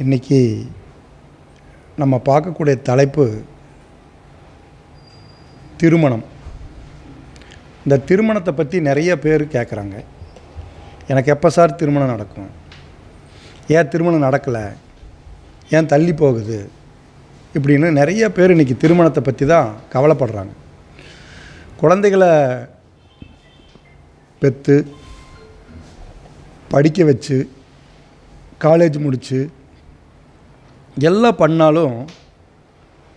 இன்றைக்கி நம்ம பார்க்கக்கூடிய தலைப்பு திருமணம். இந்த திருமணத்தை பற்றி நிறைய பேர் கேட்குறாங்க. எனக்கு எப்போ சார் திருமணம் நடக்கும், ஏன் திருமணம் நடக்கலை, ஏன் தள்ளி போகுது, இப்படின்னு நிறைய பேர் இன்றைக்கி திருமணத்தை பற்றி தான் கவலைப்படுறாங்க. குழந்தைகளை பெற்று படிக்க வச்சு காலேஜ் முடித்து எல்லாம் பண்ணாலும்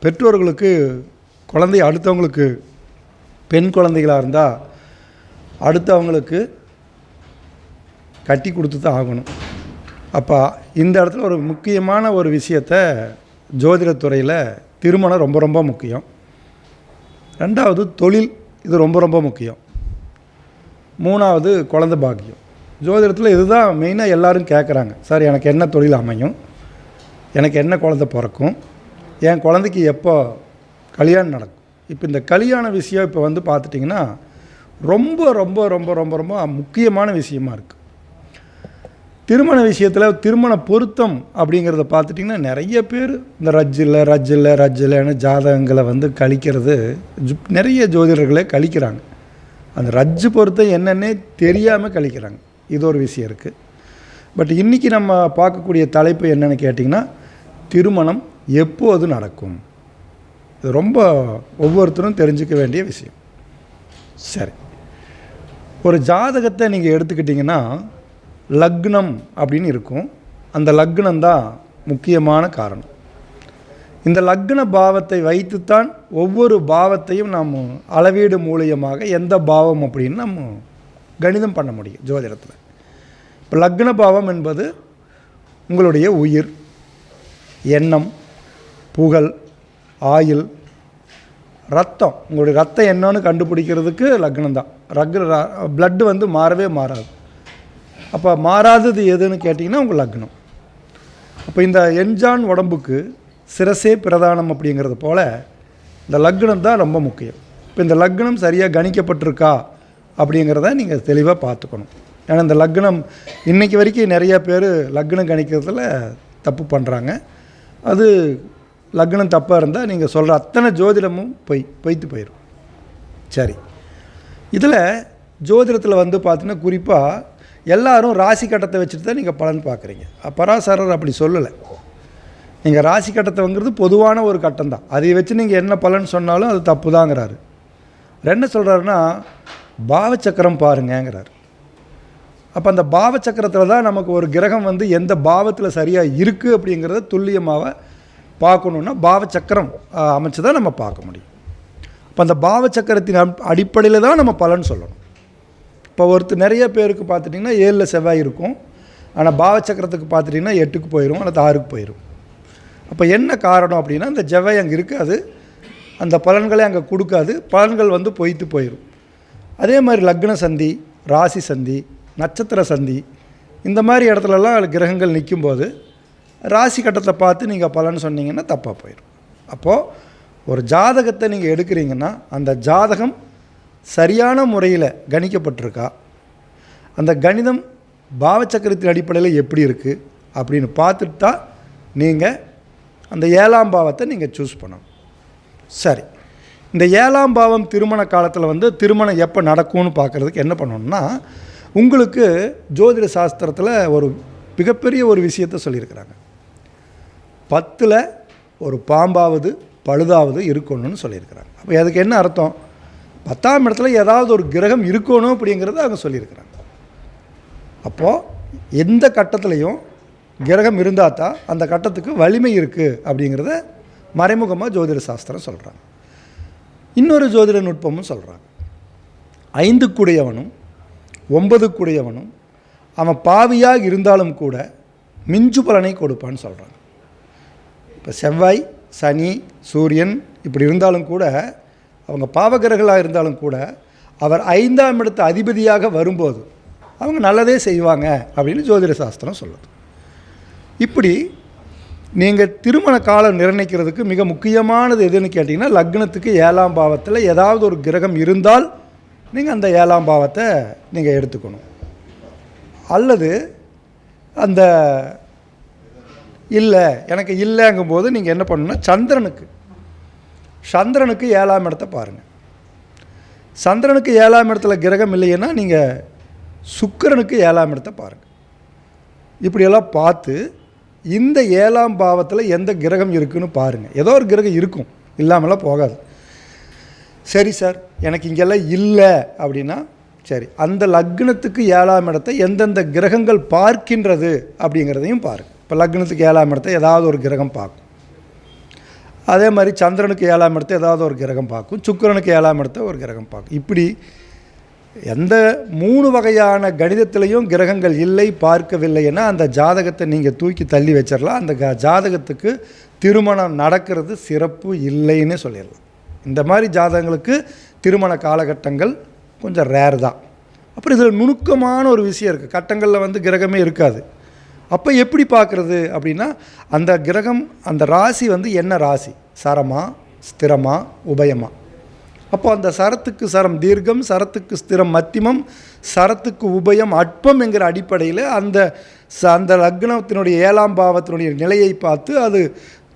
பெற்றோர்களுக்கு குழந்தை அடுத்தவங்களுக்கு பெண் குழந்தைகளாக இருந்தால் அடுத்தவங்களுக்கு கட்டி கொடுத்து தான் ஆகணும். அப்போ இந்த இடத்துல ஒரு முக்கியமான ஒரு விஷயத்தை ஜோதிடத்துறையில் திருமணம் ரொம்ப ரொம்ப முக்கியம். ரெண்டாவது தொழில், இது ரொம்ப ரொம்ப முக்கியம். மூணாவது குழந்தை பாக்கியம். ஜோதிடத்தில் இதுதான் மெயினாக எல்லோரும் கேட்குறாங்க. சார் எனக்கு என்ன தொழில் அமையும், எனக்கு என்ன குழந்தை பிறக்கும், என் குழந்தைக்கு எப்போ கல்யாணம் நடக்கும். இப்போ இந்த கல்யாண விஷயம் இப்போ வந்து பார்த்துட்டிங்கன்னா ரொம்ப ரொம்ப ரொம்ப ரொம்ப ரொம்ப முக்கியமான விஷயமா இருக்குது. திருமண விஷயத்தில் திருமண பொருத்தம் அப்படிங்கிறத பார்த்துட்டிங்கன்னா நிறைய பேர் இந்த ரஜ்ஜில்லைன்னு ஜாதகங்களை வந்து கழிக்கிறது நிறைய ஜோதிடர்களே கழிக்கிறாங்க. அந்த ரஜ்ஜு பொருத்தம் என்னென்னே தெரியாமல் கழிக்கிறாங்க. இது ஒரு விஷயம் இருக்குது. பட் இன்றைக்கி நம்ம பார்க்கக்கூடிய தலைப்பு என்னென்னு கேட்டிங்கன்னா, திருமணம் எப்போது நடக்கும். இது ரொம்ப ஒவ்வொருத்தரும் தெரிஞ்சுக்க வேண்டிய விஷயம். சரி, ஒரு ஜாதகத்தை நீங்கள் எடுத்துக்கிட்டிங்கன்னா லக்னம் அப்படின்னு இருக்கும். அந்த லக்னம் தான் முக்கியமான காரணம். இந்த லக்ன பாவத்தை வைத்துத்தான் ஒவ்வொரு பாவத்தையும் நாம் அளவீடு மூலியமாக எந்த பாவம் அப்படின்னு நம்ம கணிதம் பண்ண முடியும் ஜோதிடத்தில். இப்போ லக்ன பாவம் என்பது உங்களுடைய உயிர், எண்ணம், புகழ், ஆயுள், ரத்தம். உங்களுடைய ரத்தம் என்னன்னு கண்டுபிடிக்கிறதுக்கு லக்னம் தான். பிளட்டு வந்து மாறவே மாறாது. அப்போ மாறாதது எதுன்னு கேட்டிங்கன்னா உங்கள் லக்னம். அப்போ இந்த எண்ஜான் உடம்புக்கு சிரசே பிரதானம் அப்படிங்கிறது போல் இந்த லக்னம் தான் ரொம்ப முக்கியம். இப்போ இந்த லக்னம் சரியாக கணிக்கப்பட்டிருக்கா அப்படிங்கிறத நீங்கள் தெளிவாக பார்த்துக்கணும். ஏன்னா இந்த லக்னம் இன்றைக்கி வரைக்கும் நிறைய பேர் லக்னம் கணிக்கிறதுல தப்பு பண்ணுறாங்க. அது லக்னம் தப்பாக இருந்தால் நீங்கள் சொல்கிற அத்தனை ஜோதிடமும் பொய்த்து போயிடும். சரி, இதில் ஜோதிடத்தில் வந்து பார்த்தீங்கன்னா குறிப்பாக எல்லாரும் ராசி கட்டத்தை வச்சுட்டு தான் நீங்கள் பலன் பார்க்குறீங்க. பராசரர் அப்படி சொல்லலை. நீங்கள் ராசி கட்டத்தைங்கிறது பொதுவான ஒரு கட்டம் தான். அதை வச்சு நீங்கள் என்ன பலன் சொன்னாலும் அது தப்பு தாங்கிறாரு. என்ன சொல்கிறாருன்னா, பாவச்சக்கரம் பாருங்கங்கிறார். அப்போ அந்த பாவச்சக்கரத்தில் தான் நமக்கு ஒரு கிரகம் வந்து எந்த பாவத்தில் சரியாக இருக்குது அப்படிங்கிறத துல்லியமாக பார்க்கணுன்னா பாவச்சக்கரம் அமைச்சு தான் நம்ம பார்க்க முடியும். அப்போ அந்த பாவச்சக்கரத்தின் அடிப்படையில் தான் நம்ம பலன் சொல்லணும். இப்போ நிறைய பேருக்கு பார்த்துட்டிங்கன்னா 7 செவ்வாய் இருக்கும், ஆனால் பாவச்சக்கரத்துக்கு பார்த்துட்டிங்கன்னா 8க்கு போயிடும் அல்லது 6க்கு போயிடும். அப்போ என்ன காரணம் அப்படின்னா, அந்த செவ்வாய் அங்கே இருக்காது, அந்த பலன்களை அங்கே கொடுக்காது, பலன்கள் வந்து பொய்த்து போயிடும். அதே மாதிரி லக்ன சந்தி, ராசி சந்தி, நட்சத்திர சந்தி, இந்த மாதிரி இடத்துலலாம் கிரகங்கள் நிற்கும்போது ராசி கட்டத்தை பார்த்து நீங்கள் பலன் சொன்னீங்கன்னா தப்பாக போயிடும். அப்போது ஒரு ஜாதகத்தை நீங்கள் எடுக்கிறீங்கன்னா அந்த ஜாதகம் சரியான முறையில் கணிக்கப்பட்டிருக்கா, அந்த கணிதம் பாவச்சக்கரத்தின் அடிப்படையில் எப்படி இருக்குது அப்படின்னு பார்த்துட்டு தான் நீங்கள் அந்த 7ஆம் பாவத்தை நீங்கள் சூஸ் பண்ணணும். சரி, இந்த 7ஆம் பாவம் திருமண காலத்தில் வந்து திருமணம் எப்போ நடக்கும்னு பார்க்குறதுக்கு என்ன பண்ணணும்னா, உங்களுக்கு ஜோதிட சாஸ்திரத்தில் ஒரு மிகப்பெரிய ஒரு விஷயத்தை சொல்லியிருக்கிறாங்க. 10ல் ஒரு பாம்பாவது பழுதாவது இருக்கணும்னு சொல்லியிருக்கிறாங்க. அப்போ அதுக்கு என்ன அர்த்தம்? 10ஆம் இடத்துல ஏதாவது ஒரு கிரகம் இருக்கணும் அப்படிங்கிறத அவங்க சொல்லியிருக்கிறாங்க. அப்போது எந்த கட்டத்துலேயும் கிரகம் இருந்தால் தான் அந்த கட்டத்துக்கு வலிமை இருக்குது அப்படிங்கிறத மறைமுகமாக ஜோதிட சாஸ்திரம் சொல்கிறாங்க. இன்னொரு ஜோதிட நுட்பமும் சொல்கிறாங்க. 5க்குடையவனும் 9க்குடையவனும் அவன் பாவியாக இருந்தாலும் கூட மிஞ்சு பலனை கொடுப்பான்னு சொல்கிறாங்க. இப்போ செவ்வாய், சனி, சூரியன் இப்படி இருந்தாலும் கூட, அவங்க பாவகிரகங்களாக இருந்தாலும் கூட அவர் 5ஆம் இடத்து அதிபதியாக வரும்போது அவங்க நல்லதே செய்வாங்க அப்படின்னு ஜோதிட சாஸ்திரம் சொல்லுது. இப்படி நீங்கள் திருமண காலம் நிர்ணயிக்கிறதுக்கு மிக முக்கியமானது எதுன்னு கேட்டிங்கன்னா, லக்னத்துக்கு 7ஆம் பாவத்தில் ஏதாவது ஒரு கிரகம் இருந்தால் நீங்கள் அந்த 7ஆம் பாவத்தை நீங்கள் எடுத்துக்கணும். அல்லது அந்த இல்லை எனக்கு இல்லைங்கும்போது நீங்கள் என்ன பண்ணணும்னா சந்திரனுக்கு 7ஆம் இடத்தை பாருங்கள். சந்திரனுக்கு 7ஆம் இடத்துல கிரகம் இல்லைன்னா நீங்கள் சுக்கிரனுக்கு 7ஆம் இடத்தை பாருங்கள். இப்படியெல்லாம் பார்த்து இந்த 7ஆம் பாவத்தில் எந்த கிரகம் இருக்குதுன்னு பாருங்கள். ஏதோ ஒரு கிரகம் இருக்கும், இல்லாமலாம் போகாது. சரி சார், எனக்கு இங்கெல்லாம் இல்லை அப்படின்னா சரி, அந்த லக்னத்துக்கு 7ஆம் இடத்தை எந்தெந்த கிரகங்கள் பார்க்கின்றது அப்படிங்கிறதையும் பாருங்கள். இப்போ லக்னத்துக்கு 7ஆம் இடத்தை ஏதாவது ஒரு கிரகம் பார்க்கும். அதே மாதிரி சந்திரனுக்கு 7ஆம் இடத்தை ஏதாவது ஒரு கிரகம் பார்க்கும். சுக்கிரனுக்கு 7ஆம் இடத்தை ஒரு கிரகம் பார்க்கும். இப்படி எந்த 3 வகையான கணிதத்திலையும் கிரகங்கள் இல்லை, பார்க்கவில்லைன்னா அந்த ஜாதகத்தை நீங்கள் தூக்கி தள்ளி வச்சிடலாம். அந்த ஜாதகத்துக்கு திருமணம் நடக்கிறது சிறப்பு இல்லைன்னு சொல்லிடலாம். இந்த மாதிரி ஜாதகங்களுக்கு திருமண காலகட்டங்கள் கொஞ்சம் ரேர் தான். அப்புறம் இதில் நுணுக்கமான ஒரு விஷயம் இருக்குது. கட்டங்களில் வந்து கிரகமே இருக்காது. அப்போ எப்படி பார்க்குறது அப்படின்னா, அந்த கிரகம் அந்த ராசி வந்து என்ன ராசி, சரமா ஸ்திரமா உபயமா. அப்போ அந்த சரத்துக்கு சரம் தீர்க்கம், சரத்துக்கு ஸ்திரம் மத்தியமம், சரத்துக்கு உபயம் அற்பம் என்கிற அடிப்படையில் அந்த லக்னத்தினுடைய 7ஆம் பாவத்தினுடைய நிலையை பார்த்து அது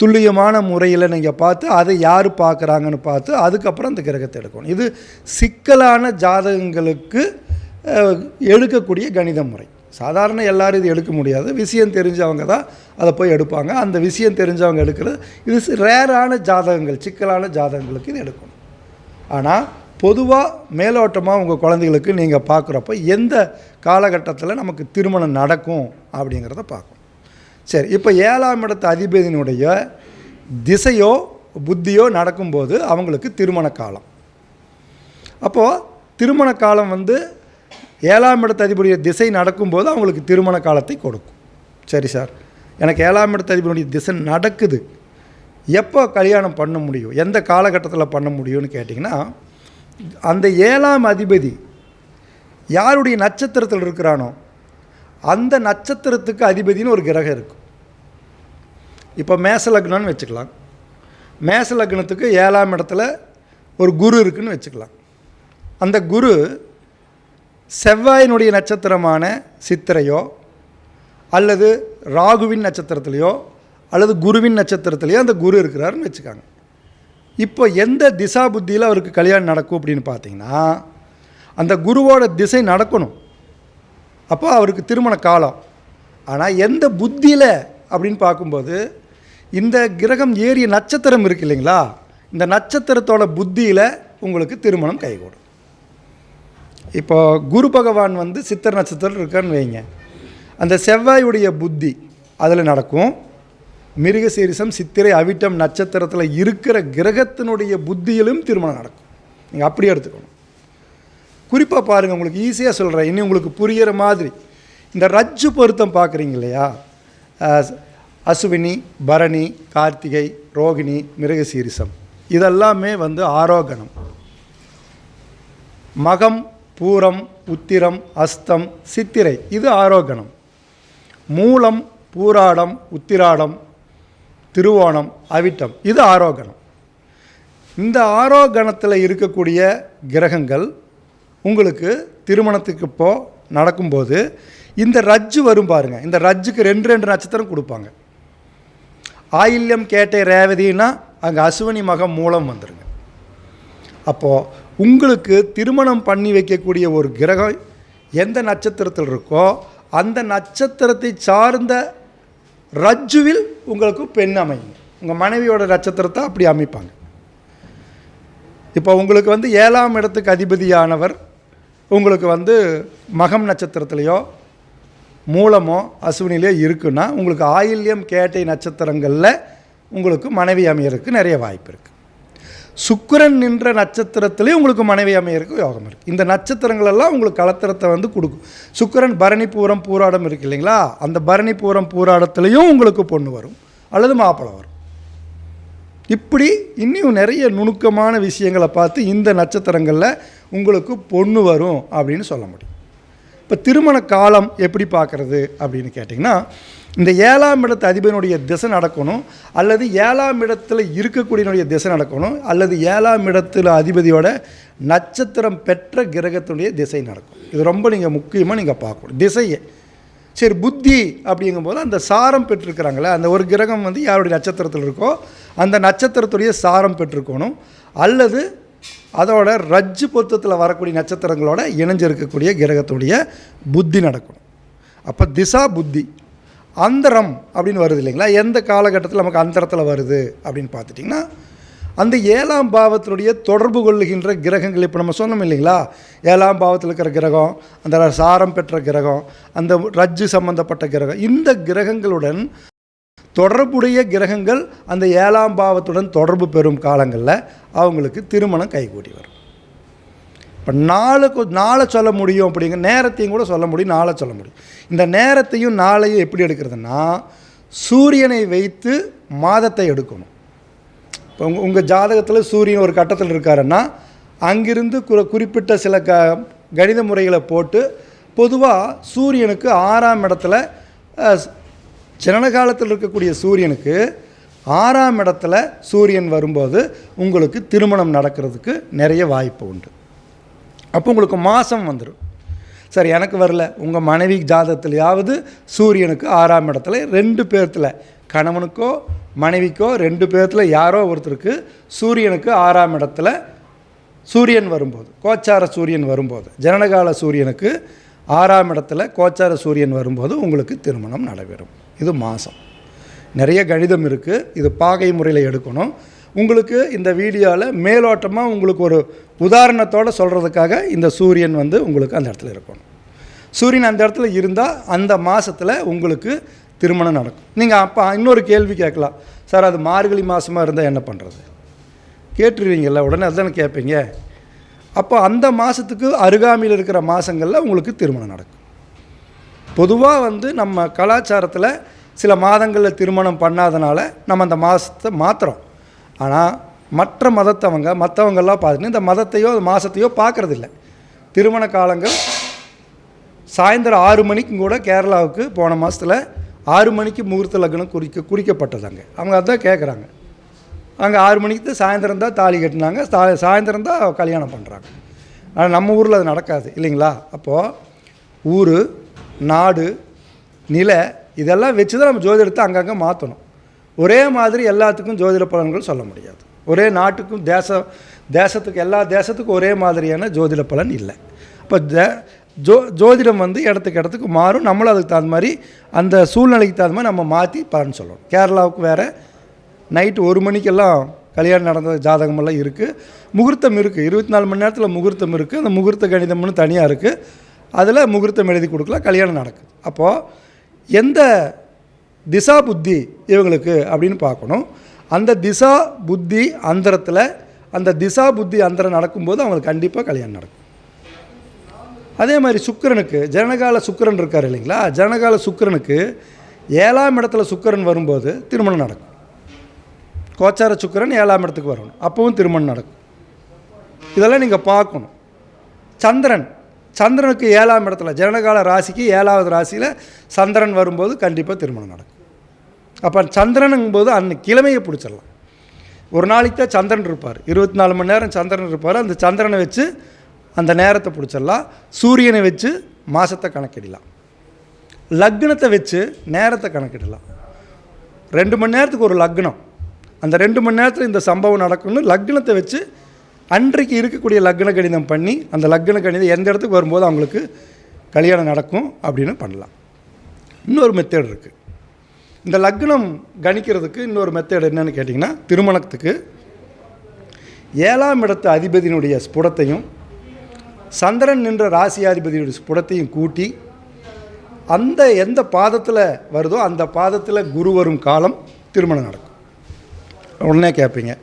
துல்லியமான முறையில் நீங்கள் பார்த்து அதை யார் பார்க்குறாங்கன்னு பார்த்து அதுக்கப்புறம் அந்த கிரகத்தை எடுக்கணும். இது சிக்கலான ஜாதகங்களுக்கு எடுக்கக்கூடிய கணித முறை. சாதாரண எல்லோரும் இது எடுக்க முடியாது. விஷயம் தெரிஞ்சவங்க தான் அதை போய் எடுப்பாங்க. அந்த விஷயம் தெரிஞ்சவங்க எடுக்கிறது இது ரேரான ஜாதகங்கள், சிக்கலான ஜாதகங்களுக்கு இது எடுக்கணும். ஆனால் பொதுவாக மேலோட்டமாக உங்கள் குழந்தைகளுக்கு நீங்கள் பார்க்குறப்ப எந்த காலகட்டத்தில் நமக்கு திருமணம் நடக்கும் அப்படிங்கிறத பார்க்கணும். சரி, இப்போ 7ஆம் இடத்து அதிபதியினுடைய திசையோ புத்தியோ நடக்கும்போது அவங்களுக்கு திருமண காலம். அப்போது திருமண காலம் வந்து 7ஆம் இடத்து அதிபதியுடைய திசை நடக்கும்போது அவங்களுக்கு திருமண காலத்தை கொடுக்கும். சரி சார், எனக்கு 7ஆம் இடத்து அதிபதியுடைய திசை நடக்குது, எப்போ கல்யாணம் பண்ண முடியும், எந்த காலகட்டத்தில் பண்ண முடியும்னு கேட்டிங்கன்னா, அந்த 7ஆம் அதிபதி யாருடைய நட்சத்திரத்தில் இருக்கிறானோ அந்த நட்சத்திரத்துக்கு அதிபதினு ஒரு கிரகம் இருக்கும். இப்போ மேச லக்னம்னு வச்சுக்கலாம். மேச லக்னத்துக்கு 7ஆம் இடத்துல ஒரு குரு இருக்குதுன்னு வச்சுக்கலாம். அந்த குரு செவ்வாயினுடைய நட்சத்திரமான சித்திரையோ அல்லது ராகுவின் நட்சத்திரத்துலையோ அல்லது குருவின் நட்சத்திரத்துலையோ அந்த குரு இருக்கிறாருன்னு வச்சுக்காங்க. இப்போ எந்த திசா புத்தியில் அவருக்கு கல்யாணம் நடக்கும் அப்படின்னு பார்த்தீங்கன்னா, அந்த குருவோட திசை நடக்கணும். அப்போ அவருக்கு திருமண காலம். ஆனால் எந்த புத்தியில் அப்படின்னு பார்க்கும்போது இந்த கிரகம் ஏறிய நட்சத்திரம் இருக்குது இல்லைங்களா, இந்த நட்சத்திரத்தோட புத்தியில் உங்களுக்கு திருமணம் கைகூடும். இப்போ குரு பகவான் வந்து சித்திர நட்சத்திரம் இருக்கான்னு வைங்க, அந்த செவ்வாயுடைய புத்தி அதில் நடக்கும். மிருகசீரிசம் சித்திரை அவிட்டம் நட்சத்திரத்தில் இருக்கிற கிரகத்தினுடைய புத்தியிலும் திருமணம் நடக்கும். நீங்கள் அப்படியே எடுத்துக்கணும். குறிப்பாக பாருங்கள், உங்களுக்கு ஈஸியாக சொல்கிறேன், இன்னும் உங்களுக்கு புரிகிற மாதிரி. இந்த ரஜ்ஜு பொருத்தம் பார்க்குறீங்க இல்லையா, அசுவினி, பரணி, கார்த்திகை, ரோகிணி, மிருகசீரிசம் இதெல்லாமே வந்து ஆரோகணம். மகம், பூரம், உத்திரம், அஸ்தம், சித்திரை இது ஆரோகணம். மூலம், பூராடம், உத்திராடம், திருவோணம், அவிட்டம் இது ஆரோகணம். இந்த ஆரோகணத்தில் இருக்கக்கூடிய கிரகங்கள் உங்களுக்கு திருமணத்துக்கு நடக்கும்போது இந்த ரஜ்ஜு வரும் பாருங்கள். இந்த ரஜ்ஜுக்கு 2 நட்சத்திரம் கொடுப்பாங்க. ஆயில்யம், கேட்டை, ரேவதினா அங்கே அசுவனி, மகம், மூலம் வந்துடுங்க. அப்போது உங்களுக்கு திருமணம் பண்ணி வைக்கக்கூடிய ஒரு கிரகம் எந்த நட்சத்திரத்தில் இருக்கோ அந்த நட்சத்திரத்தை சார்ந்த ரஜ்ஜுவில் உங்களுக்கு பெண் அமையும். உங்கள் மனைவியோட நட்சத்திரத்தை அப்படி அமைப்பாங்க. இப்போ உங்களுக்கு வந்து 7ஆம் இடத்துக்கு அதிபதியானவர் உங்களுக்கு வந்து மகம் நட்சத்திரத்துலையோ மூலமோ அசுவினிலையோ இருக்குன்னா உங்களுக்கு ஆயில்யம், கேட்டை நட்சத்திரங்களில் உங்களுக்கு மனைவி அமையறதுக்கு நிறைய வாய்ப்பு இருக்குது. சுக்கிரன் நின்ற நட்சத்திரத்துலேயும் உங்களுக்கு மனைவி அமையறதுக்கு யோகம் இருக்குது. இந்த நட்சத்திரங்களெல்லாம் உங்களுக்கு கலத்திரத்தை வந்து கொடுக்கும். சுக்கிரன் பரணி, பூரம், பூராடம் இருக்குது இல்லைங்களா, அந்த பரணி, பூரம், பூராடத்துலேயும் உங்களுக்கு பொண்ணு வரும் அல்லது மாப்பிள்ளை வரும். இப்படி இன்னும் நிறைய நுணுக்கமான விஷயங்களை பார்த்து இந்த நட்சத்திரங்களில் உங்களுக்கு பொண்ணு வரும் அப்படின்னு சொல்ல முடியும். இப்போ திருமண காலம் எப்படி பார்க்குறது அப்படின்னு கேட்டிங்கன்னா, இந்த 7ஆம் இடத்து அதிபதியினுடைய திசை நடக்கணும், அல்லது 7ஆம் இடத்துல இருக்கக்கூடியனுடைய திசை நடக்கணும், அல்லது 7ஆம் இடத்துல அதிபதியோட நட்சத்திரம் பெற்ற கிரகத்தினுடைய திசை நடக்கும். இது ரொம்ப நீங்கள் முக்கியமாக நீங்கள் பார்க்கணும். திசையை சரி, புத்தி அப்படிங்கும்போது அந்த சாரம் பெற்றிருக்கிறாங்களே, அந்த ஒரு கிரகம் வந்து யாருடைய நட்சத்திரத்தில் இருக்கோ அந்த நட்சத்திரத்துடைய சாரம் பெற்றிருக்கணும், அல்லது அதோட ரஜ்ஜு பொருத்தத்தில் வரக்கூடிய நட்சத்திரங்களோட இணைஞ்சிருக்கக்கூடிய கிரகத்துடைய புத்தி நடக்கணும். அப்போ திசா புத்தி அந்தரம் அப்படின்னு வருது இல்லைங்களா? எந்த காலகட்டத்தில் நமக்கு அந்தரத்தில் வருது அப்படின்னு பார்த்துட்டிங்கன்னா, அந்த 7ஆம் பாவத்தினுடைய தொடர்பு கொள்ளுகின்ற கிரகங்கள் இப்போ நம்ம சொன்னோம் இல்லைங்களா? 7ஆம் பாவத்தில் இருக்கிற கிரகம், அந்த சாரம் பெற்ற கிரகம், அந்த ரஜ்ஜு சம்பந்தப்பட்ட கிரகம், இந்த கிரகங்களுடன் தொடர்புடைய கிரகங்கள் அந்த 7ஆம் பாவத்துடன் தொடர்பு பெறும் காலங்களில் அவங்களுக்கு திருமணம் கைகூடி வரும். இப்போ நாளை சொல்ல முடியும், அப்படிங்க நேரத்தையும் கூட சொல்ல முடியும், நாளை சொல்ல முடியும். இந்த நேரத்தையும் நாளையும் எப்படி எடுக்கிறதுனா, சூரியனை வைத்து மாதத்தை எடுக்கணும். இப்போ உங்கள் ஜாதகத்தில் சூரியன் ஒரு கட்டத்தில் இருக்காருன்னா அங்கிருந்து குறிப்பிட்ட சில கணித முறைகளை போட்டு, பொதுவாக சூரியனுக்கு 6ஆம் இடத்துல, ஜனனகாலத்தில் இருக்கக்கூடிய சூரியனுக்கு 6ஆம் இடத்துல சூரியன் வரும்போது உங்களுக்கு திருமணம் நடக்கிறதுக்கு நிறைய வாய்ப்பு உண்டு. அப்போ உங்களுக்கு மாதம் வந்துடும். சரி, எனக்கு வரல, உங்கள் மனைவி ஜாதகத்திலையாவது சூரியனுக்கு 6ஆம் இடத்துல 2 பேர்த்தில், கணவனுக்கோ மனைவிக்கோ 2 பேர்த்தில் யாரோ ஒருத்தருக்கு சூரியனுக்கு 6ஆம் இடத்துல சூரியன் வரும்போது, கோச்சார சூரியன் வரும்போது, ஜனனகால சூரியனுக்கு 6ஆம் இடத்துல கோச்சார சூரியன் வரும்போது உங்களுக்கு திருமணம் நடைபெறும். இது மாதம். நிறைய கணிதம் இருக்குது, இது பாகை முறையில் எடுக்கணும். உங்களுக்கு இந்த வீடியோவில் மேலோட்டமாக உங்களுக்கு ஒரு உதாரணத்தோடு சொல்கிறதுக்காக இந்த சூரியன் வந்து உங்களுக்கு அந்த இடத்துல இருக்கணும். சூரியன் அந்த இடத்துல இருந்தால் அந்த மாதத்தில் உங்களுக்கு திருமணம் நடக்கும். நீங்கள் அப்போ இன்னொரு கேள்வி கேட்கலாம், சார் அது மார்கழி மாதமாக இருந்தால் என்ன பண்ணுறது கேட்டுருவீங்கள்ல, உடனே அதுதானே கேட்பீங்க. அப்போ அந்த மாதத்துக்கு அருகாமையில் இருக்கிற மாதங்களில் உங்களுக்கு திருமணம் நடக்கும். பொதுவாக வந்து நம்ம கலாச்சாரத்தில் சில மாதங்களில் திருமணம் பண்ணாதனால நம்ம அந்த மாதத்தை மாற்றுறோம். ஆனால் மற்ற மற்றவங்கெல்லாம் பார்த்துட்டு இந்த மதத்தையோ மாதத்தையோ பார்க்குறதில்ல. திருமண காலங்கள் சாயந்தரம் 6 மணிக்கும் கூட கேரளாவுக்கு போன மாதத்தில் 6 மணிக்கு முகூர்த்த லக்னம் குறிக்கப்பட்டதாங்க. அவங்க அதான் கேட்குறாங்க. அங்கே 6 மணிக்கு தான் சாயந்தரம் தான் தாலி கட்டினாங்க, சாயந்தரம் தான் கல்யாணம் பண்ணுறாங்க. ஆனால் நம்ம ஊரில் அது நடக்காது இல்லைங்களா? அப்போது ஊர், நாடு, நில இதெல்லாம் வச்சு தான் நம்ம ஜோதிடத்தை அங்கங்கே மாற்றணும். ஒரே மாதிரி எல்லாத்துக்கும் ஜோதிட பலன்கள் சொல்ல முடியாது. ஒரே நாட்டுக்கும் தேசத்துக்கு எல்லா தேசத்துக்கும் ஒரே மாதிரியான ஜோதிட பலன் இல்லை. இப்போ ஜோதிடம் வந்து இடத்துக்கு மாறும். நம்மளும் அதுக்கு தகுந்த மாதிரி அந்த சூழ்நிலைக்கு தகுந்த மாதிரி நம்ம மாற்றி பலன் சொல்லணும். கேரளாவுக்கு வேறு நைட்டு 1 மணிக்கெல்லாம் கல்யாணம் நடந்த ஜாதகமெல்லாம் இருக்குது. முகூர்த்தம் இருக்குது, 24 மணி நேரத்தில் முகூர்த்தம் இருக்குது. அந்த முகூர்த்த கணிதம்னு தனியாக இருக்குது, அதில் முகூர்த்தம் எழுதி கொடுக்கலாம், கல்யாணம் நடக்குது. அப்போது எந்த திசா புத்தி இவங்களுக்கு அப்படின்னு பார்க்கணும். அந்த திசா புத்தி அந்தரத்தில், அந்த திசா புத்தி அந்தரம் நடக்கும்போது அவங்களுக்கு கண்டிப்பாக கல்யாணம் நடக்கும். அதே மாதிரி சுக்கிரனுக்கு, ஜனனகால சுக்கிரன் இருக்கார் இல்லைங்களா? ஜனனகால சுக்கிரனுக்கு 7ஆம் இடத்துல சுக்கிரன் வரும்போது திருமணம் நடக்கும். கோச்சார சுக்கிரன் 7ஆம் இடத்துக்கு வரணும், அப்போவும் திருமணம் நடக்கும். இதெல்லாம் நீங்கள் பார்க்கணும். சந்திரனுக்கு 7ஆம் இடத்துல, ஜனனகால ராசிக்கு 7ஆவது ராசியில் சந்திரன் வரும்போது கண்டிப்பாக திருமணம் நடக்கும். அப்போ சந்திரனுங்கும்போது அன்னைக்கு கிழமையை பிடிச்சிடலாம். ஒரு நாளைக்கு தான் சந்திரன் இருப்பார், 24 மணி நேரம் சந்திரன் இருப்பார். அந்த சந்திரனை வச்சு அந்த நேரத்தை பிடிச்சிடலாம். சூரியனை வச்சு மாதத்தை கணக்கிடலாம், லக்னத்தை வச்சு நேரத்தை கணக்கிடலாம். 2 மணி நேரத்துக்கு ஒரு லக்னம், அந்த 2 மணி நேரத்தில் இந்த சம்பவம் நடக்கணும்னு லக்னத்தை வச்சு அன்றைக்கு இருக்கக்கூடிய லக்ன கணிதம் பண்ணி, அந்த லக்ன கணிதம் எந்த இடத்துக்கு வரும்போது அவங்களுக்கு கல்யாணம் நடக்கும் அப்படின்னு பண்ணலாம். இன்னொரு மெத்தேட் இருக்குது. இந்த லக்னம் கணிக்கிறதுக்கு இன்னொரு மெத்தேட் என்னென்னு கேட்டிங்கன்னா, திருமணத்துக்கு 7ஆம் இடத்து அதிபதியினுடைய ஸ்புடத்தையும் சந்திரன் நின்ற ராசியாதிபதியுடைய ஸ்புடத்தையும் கூட்டி, அந்த எந்த பாதத்தில் வருதோ அந்த பாதத்தில் குரு வரும் காலம் திருமணம் நடக்கும். உடனே கேட்பீங்க,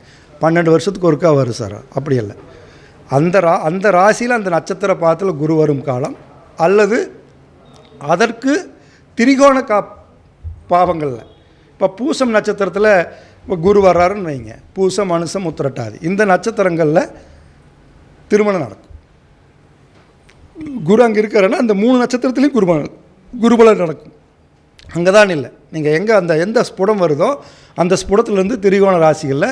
12 வருஷத்துக்கு ஒருக்கா வரும் சார்? அப்படி இல்லை. அந்த ராசியில் அந்த நட்சத்திர பாதத்தில் குரு வரும் காலம், அல்லது அதற்கு திரிகோண பாவங்களில், இப்போ பூசம் நட்சத்திரத்தில் இப்போ குரு வர்றாருன்னு வைங்க, பூசம், அனுசம், உத்திரட்டாதி, இந்த நட்சத்திரங்களில் திருமணம் நடக்கும். குரு அங்கே இருக்கிறன்னா அந்த 3 நட்சத்திரத்துலேயும் குருபலன் நடக்கும். அங்கே தான் இல்லை, நீங்கள் எந்த ஸ்புடம் வருதோ அந்த ஸ்புடத்துலேருந்து திரிகோண ராசிகளில்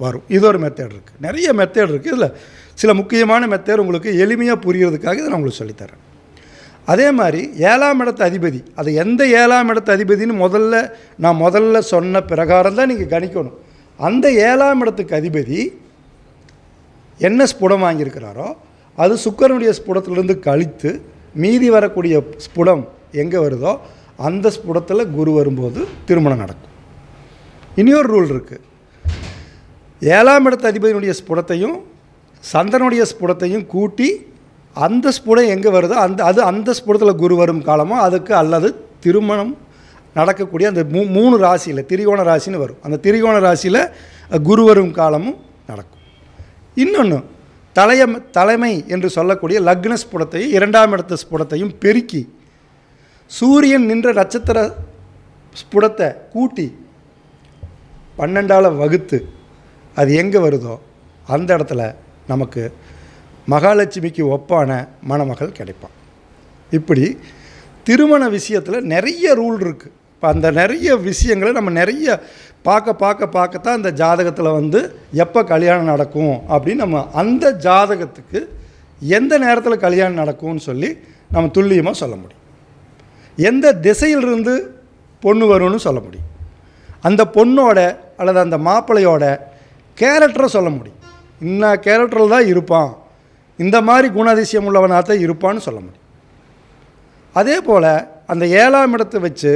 வரும். இது ஒரு மெத்தேட் இருக்குது. நிறைய மெத்தேட் இருக்குது. இதில் சில முக்கியமான மெத்தேட் உங்களுக்கு எளிமையாக புரிகிறதுக்காக இதை நான் உங்களுக்கு சொல்லித்தரேன். அதே மாதிரி 7ஆம் இடத்து அதிபதி, அது எந்த 7ஆம் இடத்து அதிபதினு நான் முதல்ல சொன்ன பிரகாரம் தான் நீங்கள் கணிக்கணும். அந்த 7ஆம் இடத்துக்கு அதிபதி என்ன ஸ்புடம் வாங்கியிருக்கிறாரோ அது சுக்கிரனுடைய ஸ்புடத்திலிருந்து கழித்து மீதி வரக்கூடிய ஸ்புடம் எங்கே வருதோ அந்த ஸ்புடத்தில் குரு வரும்போது திருமணம் நடக்கும். இனியொரு ரூல் இருக்குது. 7ஆம் இடத்து அதிபதியினுடைய ஸ்புடத்தையும் சந்திரனுடைய ஸ்புடத்தையும் கூட்டி அந்த ஸ்புடம் எங்கே வருதோ அந்த ஸ்புடத்தில் குரு வரும் காலமோ அதுக்கு அல்லது திருமணம் நடக்கக்கூடிய அந்த 3 ராசியில் திரிகோண ராசின்னு வரும். அந்த திரிகோண ராசியில் குரு வரும் காலமும் நடக்கும். இன்னொன்று தலைமை என்று சொல்லக்கூடிய லக்ன ஸ்புடத்தையும் 2ஆம் இடத்து ஸ்புடத்தையும் பெருக்கி சூரியன் நின்ற நட்சத்திர ஸ்புடத்தை கூட்டி 12ஆல் வகுத்து அது எங்கே வருதோ அந்த இடத்துல நமக்கு மகாலட்சுமிக்கு ஒப்பான மணமகள் கிடைப்பான். இப்படி திருமண விஷயத்தில் நிறைய ரூல் இருக்குது. இப்போ அந்த நிறைய விஷயங்களை நம்ம நிறைய பார்க்கத்தான் அந்த ஜாதகத்தில் எப்போ கல்யாணம் நடக்கும் அப்படின்னு நம்ம அந்த ஜாதகத்துக்கு எந்த நேரத்தில் கல்யாணம் நடக்கும்னு சொல்லி நம்ம துல்லியமாக சொல்ல முடியும். எந்த திசையிலிருந்து பொண்ணு வரும்னு சொல்ல முடியும். அந்த பொண்ணோட அல்லது அந்த மாப்பிள்ளையோட கேரக்டரை சொல்ல முடியும். இன்ன கேரக்டரில் தான் இருப்பான், இந்த மாதிரி குணாதிசயம் உள்ளவனாக தான் இருப்பான்னு சொல்ல முடியும். அதே போல் அந்த 7ஆம் இடத்தை வச்சு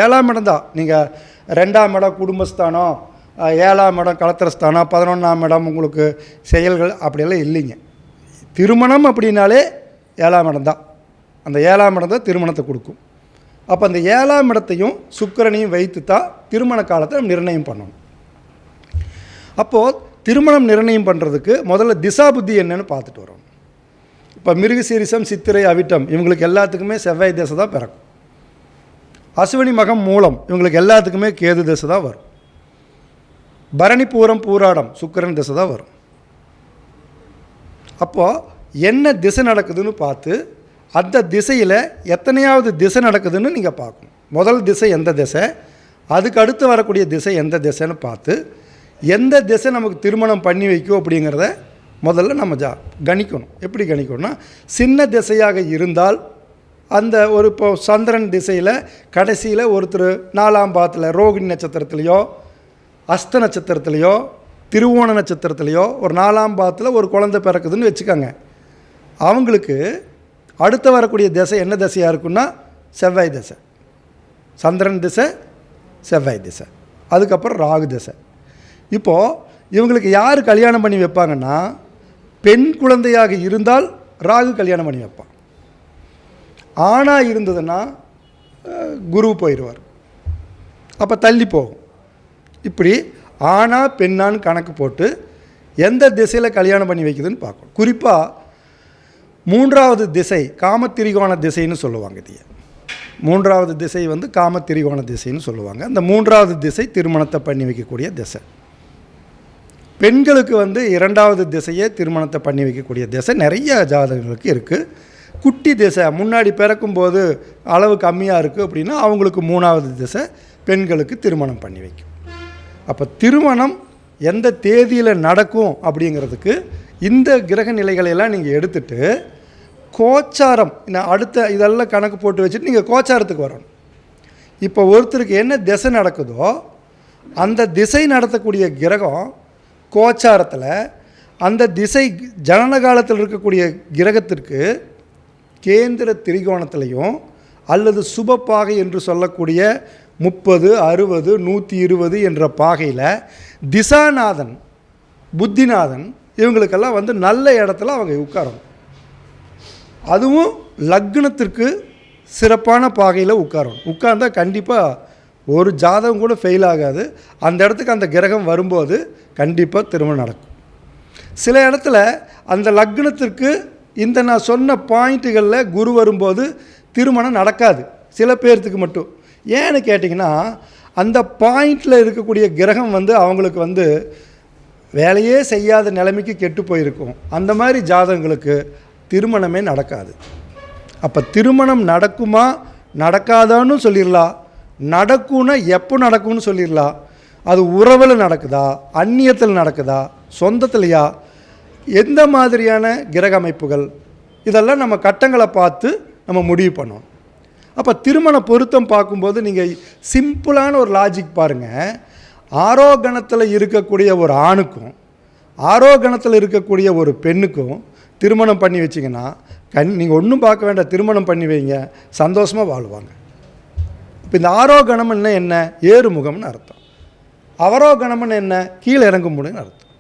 7ஆம் இடம் தான் நீங்கள் 2ஆம் இடம் குடும்பஸ்தானம், 7ஆம் இடம் கலத்திரஸ்தானம், 11ஆம் இடம் உங்களுக்கு செயல்கள் அப்படியெல்லாம் இல்லைங்க. திருமணம் அப்படின்னாலே 7ஆம் இடம் தான். அந்த 7ஆம் இடம் தான் திருமணத்தை கொடுக்கும். அப்போ அந்த 7ஆம் இடத்தையும் சுக்கிரனையும் வைத்து தான் திருமண காலத்தை நம்ம நிர்ணயம் பண்ணணும். அப்போது திருமணம் நிர்ணயம் பண்ணுறதுக்கு முதல்ல திசா புத்தி என்னன்னு பார்த்துட்டு வரோம். இப்போ மிருகசீரிசம், சித்திரை, அவிட்டம் இவங்களுக்கு எல்லாத்துக்குமே செவ்வாய் திசை தான் பிறக்கும். அசுவினி, மகம், மூலம் இவங்களுக்கு எல்லாத்துக்குமே கேது திசை தான் வரும். பரணி, பூரம், பூராடம் சுக்கிரன் திசை தான் வரும். அப்போது என்ன திசை நடக்குதுன்னு பார்த்து அந்த திசையில் எத்தனையாவது திசை நடக்குதுன்னு நீங்கள் பார்க்கணும். முதல் திசை எந்த திசை, அதுக்கு அடுத்து வரக்கூடிய திசை எந்த திசைன்னு பார்த்து எந்த திசை நமக்கு திருமணம் பண்ணி வைக்கும் அப்படிங்கிறத முதல்ல நம்ம கணிக்கணும். எப்படி கணிக்கணும்னா, சின்ன திசையாக இருந்தால் அந்த இப்போ சந்திரன் திசையில் கடைசியில் ஒருத்தர் 4ஆம் பாதத்தில் ரோகிணி நட்சத்திரத்துலேயோ அஸ்த நட்சத்திரத்துலேயோ திருவோண நட்சத்திரத்துலேயோ ஒரு 4ஆம் பாதத்தில் ஒரு குழந்தை பிறக்குதுன்னு வச்சுக்கோங்க. அவங்களுக்கு அடுத்து வரக்கூடிய திசை என்ன திசையாக இருக்குன்னா செவ்வாய் திசை, சந்திரன் திசை, செவ்வாய் திசை, அதுக்கப்புறம் ராகு திசை. இப்போது இவங்களுக்கு யார் கல்யாணம் பண்ணி வைப்பாங்கன்னா, பெண் குழந்தையாக இருந்தால் ராகு கல்யாணம் பண்ணி வைப்பான். ஆணாக இருந்ததுன்னா குரு போயிடுவார், அப்போ தள்ளி போகும். இப்படி ஆணா பெண்ணான்னு கணக்கு போட்டு எந்த திசையில் கல்யாணம் பண்ணி வைக்குதுன்னு பார்க்கணும். குறிப்பாக 3ஆவது திசை காமத்திரிகோண திசைன்னு சொல்லுவாங்க. இது 3ஆவது திசை காமத்திரிகோண திசைன்னு சொல்லுவாங்க. அந்த 3ஆவது திசை திருமணத்தை பண்ணி வைக்கக்கூடிய திசை. பெண்களுக்கு 2ஆவது திசையே திருமணத்தை பண்ணி வைக்கக்கூடிய திசை நிறைய ஜாதகங்களுக்கு இருக்குது. குட்டி திசை முன்னாடி பிறக்கும்போது அளவு கம்மியாக இருக்குது அப்படின்னா அவங்களுக்கு 3ஆவது திசை பெண்களுக்கு திருமணம் பண்ணி வைக்கும். அப்போ திருமணம் எந்த தேதியில் நடக்கும் அப்படிங்கிறதுக்கு இந்த கிரக நிலைகளையெல்லாம் நீங்கள் எடுத்துகிட்டு கோச்சாரம் அடுத்த இதெல்லாம் கணக்கு போட்டு வச்சுட்டு நீங்கள் கோச்சாரத்துக்கு வரணும். இப்போ ஒருத்தருக்கு என்ன திசை நடக்குதோ அந்த திசை நடத்தக்கூடிய கிரகம் கோச்சாரத்தில் அந்த திசை ஜனன காலத்தில் இருக்கக்கூடிய கிரகத்திற்கு கேந்திர திரிகோணத்திலையும் அல்லது சுப பாகை என்று சொல்லக்கூடிய 30, 60, 120 என்ற பாகையில் திசாநாதன், புத்திநாதன் இவங்களுக்கெல்லாம் நல்ல இடத்துல அவங்க உட்காரணும். அதுவும் லக்னத்திற்கு சிறப்பான பாகையில் உட்காரணும். உட்கார்ந்தால் கண்டிப்பாக ஒரு ஜாதகம் கூட ஃபெயில் ஆகாது. அந்த இடத்துக்கு அந்த கிரகம் வரும்போது கண்டிப்பாக திருமணம் நடக்கும். சில இடத்துல அந்த லக்னத்திற்கு இந்த நான் சொன்ன பாயிண்ட்டுகளில் குரு வரும்போது திருமணம் நடக்காது, சில பேர்த்துக்கு மட்டும். ஏன்னு கேட்டிங்கன்னா, அந்த பாயிண்டில் இருக்கக்கூடிய கிரகம் அவங்களுக்கு வேலையே செய்யாத நிலைமைக்கு கெட்டு போயிருக்கும். அந்த மாதிரி ஜாதகங்களுக்கு திருமணமே நடக்காது. அப்போ திருமணம் நடக்குமா நடக்காதான்னு சொல்லிடலாம். நடக்கும்னா எப்போ நடக்கும்னு சொல்லிடலாம். அது உறவில் நடக்குதா, அந்நியத்தில் நடக்குதா, சொந்தத்திலையா, எந்த மாதிரியான கிரக அமைப்புகள், இதெல்லாம் நம்ம கட்டங்களை பார்த்து நம்ம முடிவு பண்ணணும். அப்போ திருமண பொருத்தம் பார்க்கும்போது நீங்கள் சிம்பிளான ஒரு லாஜிக் பாருங்கள். ஆரோகணத்தில் இருக்கக்கூடிய ஒரு ஆணுக்கும் ஆரோகணத்தில் இருக்கக்கூடிய ஒரு பெண்ணுக்கும் திருமணம் பண்ணி வச்சிங்கன்னா நீங்கள் ஒன்றும் பார்க்க வேண்டாம், திருமணம் பண்ணி வைங்க, சந்தோஷமாக வாழ்வாங்க. இப்போ இந்த ஆரோகணம்னு என்ன? ஏறுமுகம்னு அர்த்தம். அவரோகணம்னு என்ன? கீழே இறங்க முடியும்னு அர்த்தம்.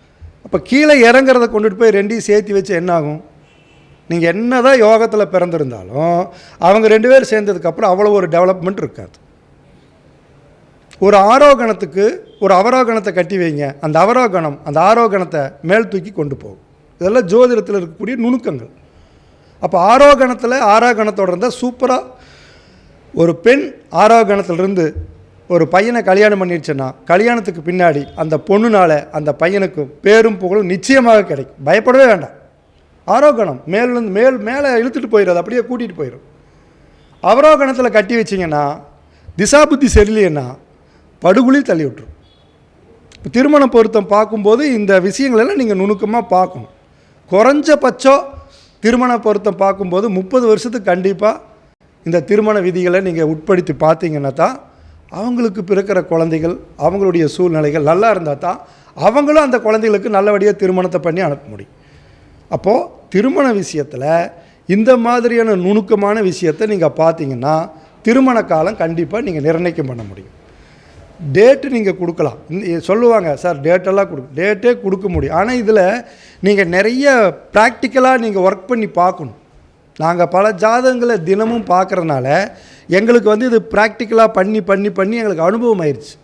அப்போ கீழே இறங்குறத கொண்டுட்டு போய் ரெண்டையும் சேர்த்து வச்சு என்ன ஆகும்? நீங்கள் என்ன தான் யோகத்தில் பிறந்திருந்தாலும் அவங்க 2 பேர் சேர்ந்ததுக்கப்புறம் அவ்வளோ ஒரு டெவலப்மெண்ட் இருக்காது. ஒரு ஆரோகணத்துக்கு ஒரு அவரோகணத்தை கட்டி வைங்க, அந்த அவரோகணம் அந்த ஆரோகணத்தை மேல் தூக்கி கொண்டு போகும். இதெல்லாம் ஜோதிடத்தில் இருக்கக்கூடிய நுணுக்கங்கள். அப்போ ஆரோகணத்தில் ஆரோகணத்தோடு இருந்தால் சூப்பராக ஒரு பெண் ஆரோகணத்திலிருந்து ஒரு பையனை கல்யாணம் பண்ணிடுச்சுன்னா கல்யாணத்துக்கு பின்னாடி அந்த பொண்ணுனால் அந்த பையனுக்கு பேரும் புகழும் நிச்சயமாக கிடைக்கும். பயப்படவே வேண்டாம். ஆரோகணம் மேலே இழுத்துட்டு போயிடும், அப்படியே கூட்டிகிட்டு போயிடும். அவரோகணத்தில் கட்டி வச்சிங்கன்னா திசா புத்தி சரியில்லைன்னா படுகுழி தள்ளி விட்டுரும். திருமண பொருத்தம் பார்க்கும்போது இந்த விஷயங்களெல்லாம் நீங்கள் நுணுக்கமாக பார்க்கணும். குறைஞ்சபட்சம் திருமண பொருத்தம் பார்க்கும்போது 30 வருஷத்துக்கு கண்டிப்பாக இந்த திருமண விதிகளை நீங்கள் உட்படுத்தி பார்த்தீங்கன்னா தான் அவங்களுக்கு பிறக்கிற குழந்தைகள் அவங்களுடைய சூழ்நிலைகள் நல்லா இருந்தால் தான் அவங்களும் அந்த குழந்தைகளுக்கு நல்லபடியாக திருமணத்தை பண்ணி அனுப்ப முடியும். அப்போது திருமண விஷயத்தில் இந்த மாதிரியான நுணுக்கமான விஷயத்தை நீங்கள் பார்த்தீங்கன்னா திருமண காலம் கண்டிப்பாக நீங்கள் நிர்ணயிக்கம் பண்ண முடியும். டேட்டு நீங்கள் கொடுக்கலாம், சொல்லுவாங்க சார் டேட்டெல்லாம் டேட்டே கொடுக்க முடியும். ஆனால் இதில் நீங்கள் நிறைய ப்ராக்டிக்கலாக நீங்கள் ஒர்க் பண்ணி பார்க்கணும். நாங்கள் பல ஜாதகங்களை தினமும் பார்க்குறதுனால எங்களுக்கு இது ப்ராக்டிக்கலாக பண்ணி பண்ணி பண்ணி எங்களுக்கு அனுபவம் ஆயிடுச்சு.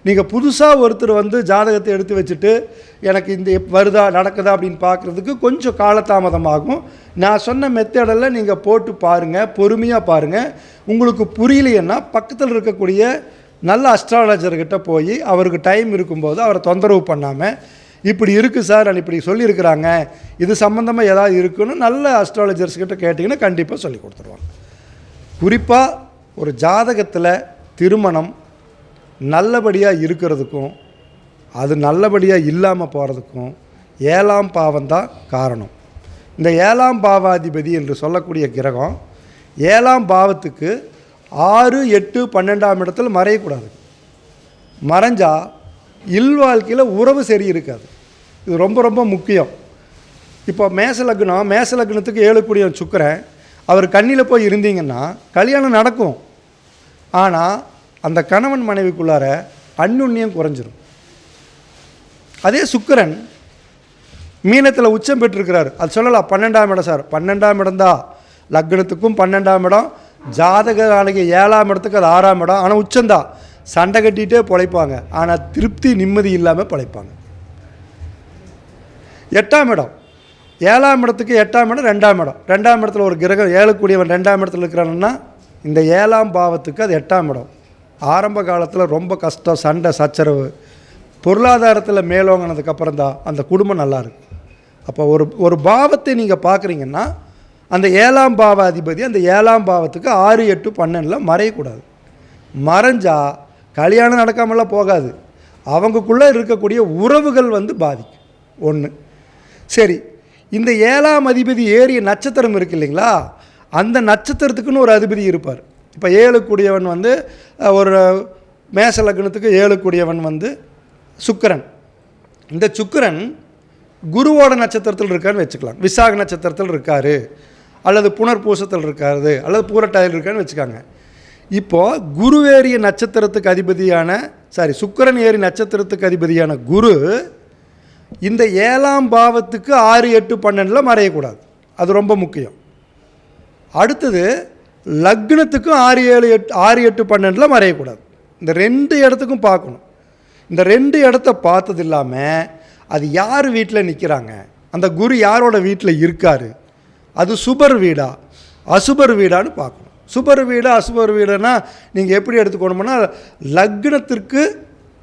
நீங்கள் புதுசாக ஒருத்தர் ஜாதகத்தை எடுத்து வச்சுட்டு எனக்கு இந்த வருதா நடக்குதா அப்படின்னு பார்க்குறதுக்கு கொஞ்சம் காலதாமதமாகும். நான் சொன்ன மெத்தடெல்லாம் நீங்கள் போட்டு பாருங்கள், பொறுமையாக பாருங்கள். உங்களுக்கு புரியலைன்னா பக்கத்தில் இருக்கக்கூடிய நல்ல அஸ்ட்ராலஜர்கிட்ட போய் அவருக்கு டைம் இருக்கும்போது அவரை தொந்தரவு பண்ணாமல் இப்படி இருக்குது சார், நான் இப்படி சொல்லியிருக்கிறாங்க, இது சம்மந்தமாக ஏதாவது இருக்குன்னு நல்ல அஸ்ட்ராலஜர்ஸ்கிட்ட கேட்டிங்கன்னா கண்டிப்பாக சொல்லி கொடுத்துருவாங்க. குறிப்பாக ஒரு ஜாதகத்தில் திருமணம் நல்லபடியாக இருக்கிறதுக்கும் அது நல்லபடியாக இல்லாமல் போகிறதுக்கும் 7ஆம் பாவம் தான் காரணம். இந்த 7ஆம் பாவாதிபதி என்று சொல்லக்கூடிய கிரகம் 7ஆம் பாவத்துக்கு 6, 8, 12ஆம் இடத்துல மறையக்கூடாது. மறைஞ்சால் இல்வாழ்க்கையில் உறவு சரி இருக்காது. இது ரொம்ப ரொம்ப முக்கியம். இப்போ மேச லக்னத்துக்கு 7 கூடிய சுக்கிரன் அவர் கண்ணியில் போய் இருந்தீங்கன்னா கல்யாணம் நடக்கும். ஆனால் அந்த கணவன் மனைவிக்குள்ளார அந்யுன்யம் குறைஞ்சிரும். அதே சுக்கிரன் மீனத்தில் உச்சம் பெற்றிருக்கிறார், அது சொல்லலாம் 12ஆம் இடம் சார். 12ஆம் இடம் தான் லக்னத்துக்கும் 12ஆம் இடம், ஜாதக நாளைக்கு 7ஆம் இடத்துக்கு அது 6ஆம் இடம். ஆனால் உச்சந்தான், சண்டை கட்டிகிட்டே பிழைப்பாங்க, ஆனால் திருப்தி நிம்மதி இல்லாமல் பிழைப்பாங்க. 8ஆம் இடம் 7ஆம் இடத்துக்கு 8ஆம் இடம் 2ஆம் இடம். 2ஆம் இடத்துல ஒரு கிரகம் 7 கூடியவன் 2ஆம் இடத்துல இருக்கிறான்னா இந்த 7ஆம் பாவத்துக்கு அது 8ஆம் இடம். ஆரம்ப காலத்தில் ரொம்ப கஷ்டம், சண்டை சச்சரவு, பொருளாதாரத்தில் மேலோங்கினதுக்கப்புறம் தான் அந்த குடும்பம் நல்லாயிருக்கு. அப்போ ஒரு பாவத்தை நீங்கள் பார்க்குறீங்கன்னா அந்த 7ஆம் பாவ அதிபதி அந்த 7ஆம் பாவத்துக்கு 6, 8, 12 மறையக்கூடாது. மறைஞ்சால் கல்யாணம் நடக்காமலாம் போகாது, அவங்களுக்குள்ளே இருக்கக்கூடிய உறவுகள் பாதிக்கும். ஒன்று. சரி, இந்த 7ஆம் அதிபதி ஏறிய நட்சத்திரம் இருக்குது இல்லைங்களா, அந்த நட்சத்திரத்துக்குன்னு ஒரு அதிபதி இருப்பார். இப்போ 7 கூடியவன் ஒரு மேச லக்னத்துக்கு 7 கூடியவன் சுக்கிரன். இந்த சுக்கிரன் குருவோட நட்சத்திரத்தில் இருக்கான்னு வச்சுக்கலாம். விசாக நட்சத்திரத்தில் இருக்கார், அல்லது புனர்பூசத்தில் இருக்காரு, அல்லது பூரட்டாயில் இருக்கான்னு வச்சுக்காங்க. இப்போது குருவேறிய நட்சத்திரத்துக்கு அதிபதியான சுக்கிரன் ஏறி நட்சத்திரத்துக்கு அதிபதியான குரு இந்த 7ஆம் பாவத்துக்கு 6, 8, 12 மறையக்கூடாது. அது ரொம்ப முக்கியம். அடுத்தது லக்னத்துக்கும் 6, 8, 12 மறையக்கூடாது. இந்த 2 இடத்துக்கும் பார்க்கணும். இந்த 2 இடத்த பார்த்தது இல்லாமல் அது யார் வீட்டில் நிற்கிறாங்க, அந்த குரு யாரோட வீட்டில் இருக்கார், அது சுபர் வீடா அசுபர் வீடான்னு பார்க்கணும். சுபர் வீடா அசுபர் வீடுனா நீங்கள் எப்படி எடுத்துக்கணும்னா லக்னத்திற்கு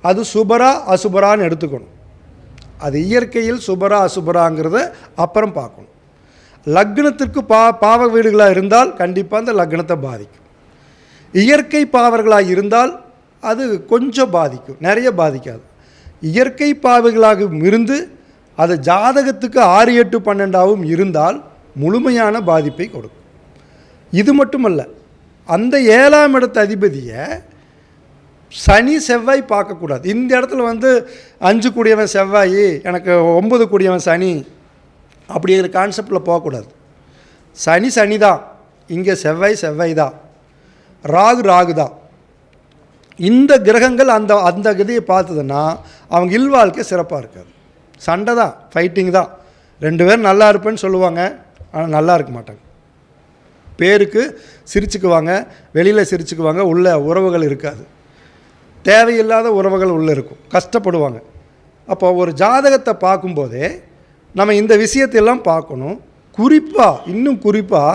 அது சுபரா அசுபரான்னு எடுத்துக்கணும். அது இயற்கையில் சுபரா அசுபராங்கிறத அப்புறம் பார்க்கணும். லக்னத்திற்கு பாவ வீடுகளாக இருந்தால் கண்டிப்பாக அந்த லக்னத்தை பாதிக்கும். இயற்கை பாவர்களாக இருந்தால் அது கொஞ்சம் பாதிக்கும், நிறைய பாதிக்காது. இயற்கை பாவங்களாக இருந்து அது ஜாதகத்துக்கு 6, 8, 12 இருந்தால் முழுமையான பாதிப்பை கொடுக்கும். இது மட்டுமல்ல, அந்த 7ஆம் இடத்து அதிபதியை சனி செவ்வாய் பார்க்கக்கூடாது. இந்த இடத்துல 5 கூடியவன் செவ்வாய், எனக்கு 9 கூடியவன் சனி அப்படிங்கிற கான்செப்டில் போகக்கூடாது. சனி சனி தான், இங்கே செவ்வாய் செவ்வாய் தான், ராகு ராகு தான். இந்த கிரகங்கள் அந்த அந்த கதியை பார்த்ததுன்னா அவங்க இல்வாழ்க்கை சிறப்பாக இருக்காது. சண்டை தான், ஃபைட்டிங் தான். 2 பேரும் நல்லா இருப்பேன்னு சொல்லுவாங்க, ஆனால் நல்லா இருக்க மாட்டாங்க. பேருக்கு சிரிச்சுக்குவாங்க, வெளியில் சிரிச்சுக்குவாங்க, உள்ள உறவுகள் இருக்காது, தேவையில்லாத உறவுகள் உள்ளே இருக்கும், கஷ்டப்படுவாங்க. அப்போ ஒரு ஜாதகத்தை பார்க்கும்போதே நம்ம இந்த விஷயத்தையெல்லாம் பார்க்கணும். இன்னும் குறிப்பாக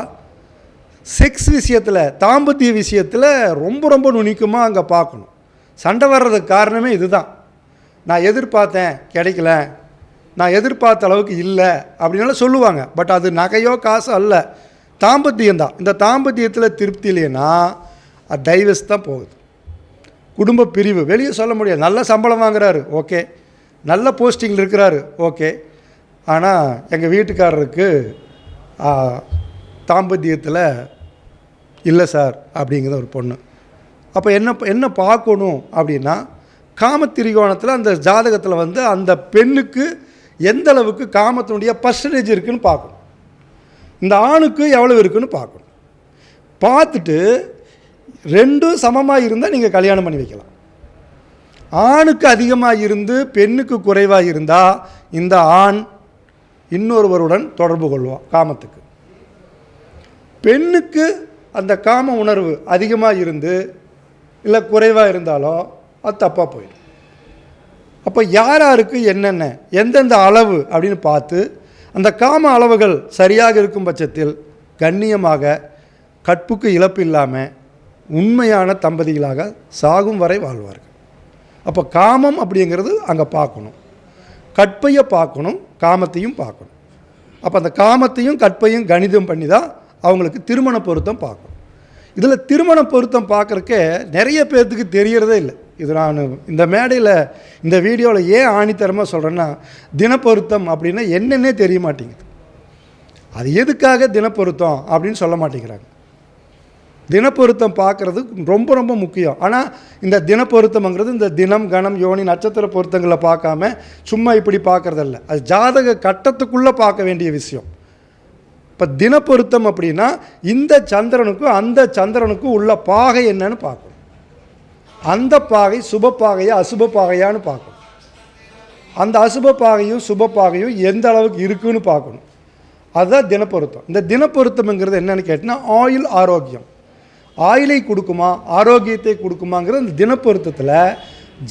செக்ஸ் விஷயத்தில், தாம்பத்திய விஷயத்தில் ரொம்ப ரொம்ப நுணுக்கமாக அங்கே பார்க்கணும். சண்டை வர்றதுக்கு காரணமே இதுதான். நான் எதிர்பார்த்தேன் கிடைக்கல, நான் எதிர்பார்த்த அளவுக்கு இல்லை அப்படின்னாலும் சொல்லுவாங்க. பட் அது நகையோ காசோ அல்ல, தாம்பத்தியம்தான். இந்த தாம்பத்தியத்தில் திருப்தி இல்லைன்னா அது டைவர்ஸ் தான் போகுது, குடும்ப பிரிவு. வெளியே சொல்ல முடியாது. நல்ல சம்பளம் வாங்குறாரு, ஓகே, நல்ல போஸ்டிங்கில் இருக்கிறாரு, ஓகே, ஆனால் எங்கள் வீட்டுக்காரருக்கு தாம்பத்தியத்தில் இல்லை சார் அப்படிங்கிற ஒரு பொண்ணு. அப்போ என்ன பார்க்கணும் அப்படின்னா, காமத்திரிகோணத்தில் அந்த ஜாதகத்தில் அந்த பெண்ணுக்கு எந்த அளவுக்கு காமத்தினுடைய பர்சன்டேஜ் இருக்குதுன்னு பார்க்கணும். இந்த ஆணுக்கு எவ்வளோ இருக்குதுன்னு பார்க்கணும். பார்த்துட்டு 2 சமமாக இருந்தால் நீங்கள் கல்யாணம் பண்ணி வைக்கலாம். ஆணுக்கு அதிகமாக இருந்து பெண்ணுக்கு குறைவாக இருந்தால் இந்த ஆண் இன்னொருவருடன் தொடர்பு கொள்வான் காமத்துக்கு. பெண்ணுக்கு அந்த காம உணர்வு அதிகமாக இருந்து இல்லை குறைவாக இருந்தாலோ அது தப்பாக போயிடும். அப்போ யாருக்கு என்னென்ன எந்தெந்த அளவு அப்படின்னு பார்த்து அந்த காம அளவுகள் சரியாக இருக்கும் பட்சத்தில் கண்ணியமாக கற்புக்கு இழப்பு இல்லாமல் உண்மையான தம்பதிகளாக சாகும் வரை வாழ்வார்கள். அப்போ காமம் அப்படிங்கிறது அங்கே பார்க்கணும், கற்பையை பார்க்கணும், காமத்தையும் பார்க்கணும். அப்போ அந்த காமத்தையும் கற்பையும் கணிதம் பண்ணி தான் அவங்களுக்கு திருமண பொருத்தம் பார்க்கணும். இதில் திருமண பொருத்தம் பார்க்குறக்கே நிறைய பேர்த்துக்கு தெரியறதே இல்லை. இது நான் இந்த மேடையில் இந்த வீடியோவில் ஏன் ஆணித்தரமாக சொல்கிறேன்னா, தினப்பொருத்தம் அப்படின்னா என்னென்னே தெரிய மாட்டேங்குது. அது எதுக்காக தினப்பொருத்தம் அப்படின்னு சொல்ல மாட்டேங்கிறாங்க. தினப்பொருத்தம் பார்க்குறது ரொம்ப ரொம்ப முக்கியம். ஆனால் இந்த தினப்பொருத்தம்ங்கிறது இந்த தினம் கணம் யோனி நட்சத்திர பொருத்தங்களை பார்க்காம சும்மா இப்படி பார்க்குறதில்ல, அது ஜாதக கட்டத்துக்குள்ளே பார்க்க வேண்டிய விஷயம். இப்போ தினப்பொருத்தம் அப்படின்னா இந்த சந்திரனுக்கும் அந்த சந்திரனுக்கும் உள்ள பாகை என்னன்னு பார்க்கணும். அந்த பாகை சுப பாகையா அசுப பாகையான்னு பார்க்கணும். அந்த அசுப பாகையும் சுப பாகையும் எந்த அளவுக்கு இருக்குன்னு பார்க்கணும். அதுதான் தினப்பொருத்தம். இந்த தினப்பொருத்தம்ங்கிறது என்னென்னு கேட்டிங்கன்னா, ஆயுள் ஆரோக்கியம், ஆயுளை கொடுக்குமா ஆரோக்கியத்தை கொடுக்குமாங்கிறது இந்த தினப்பொருத்தத்தில்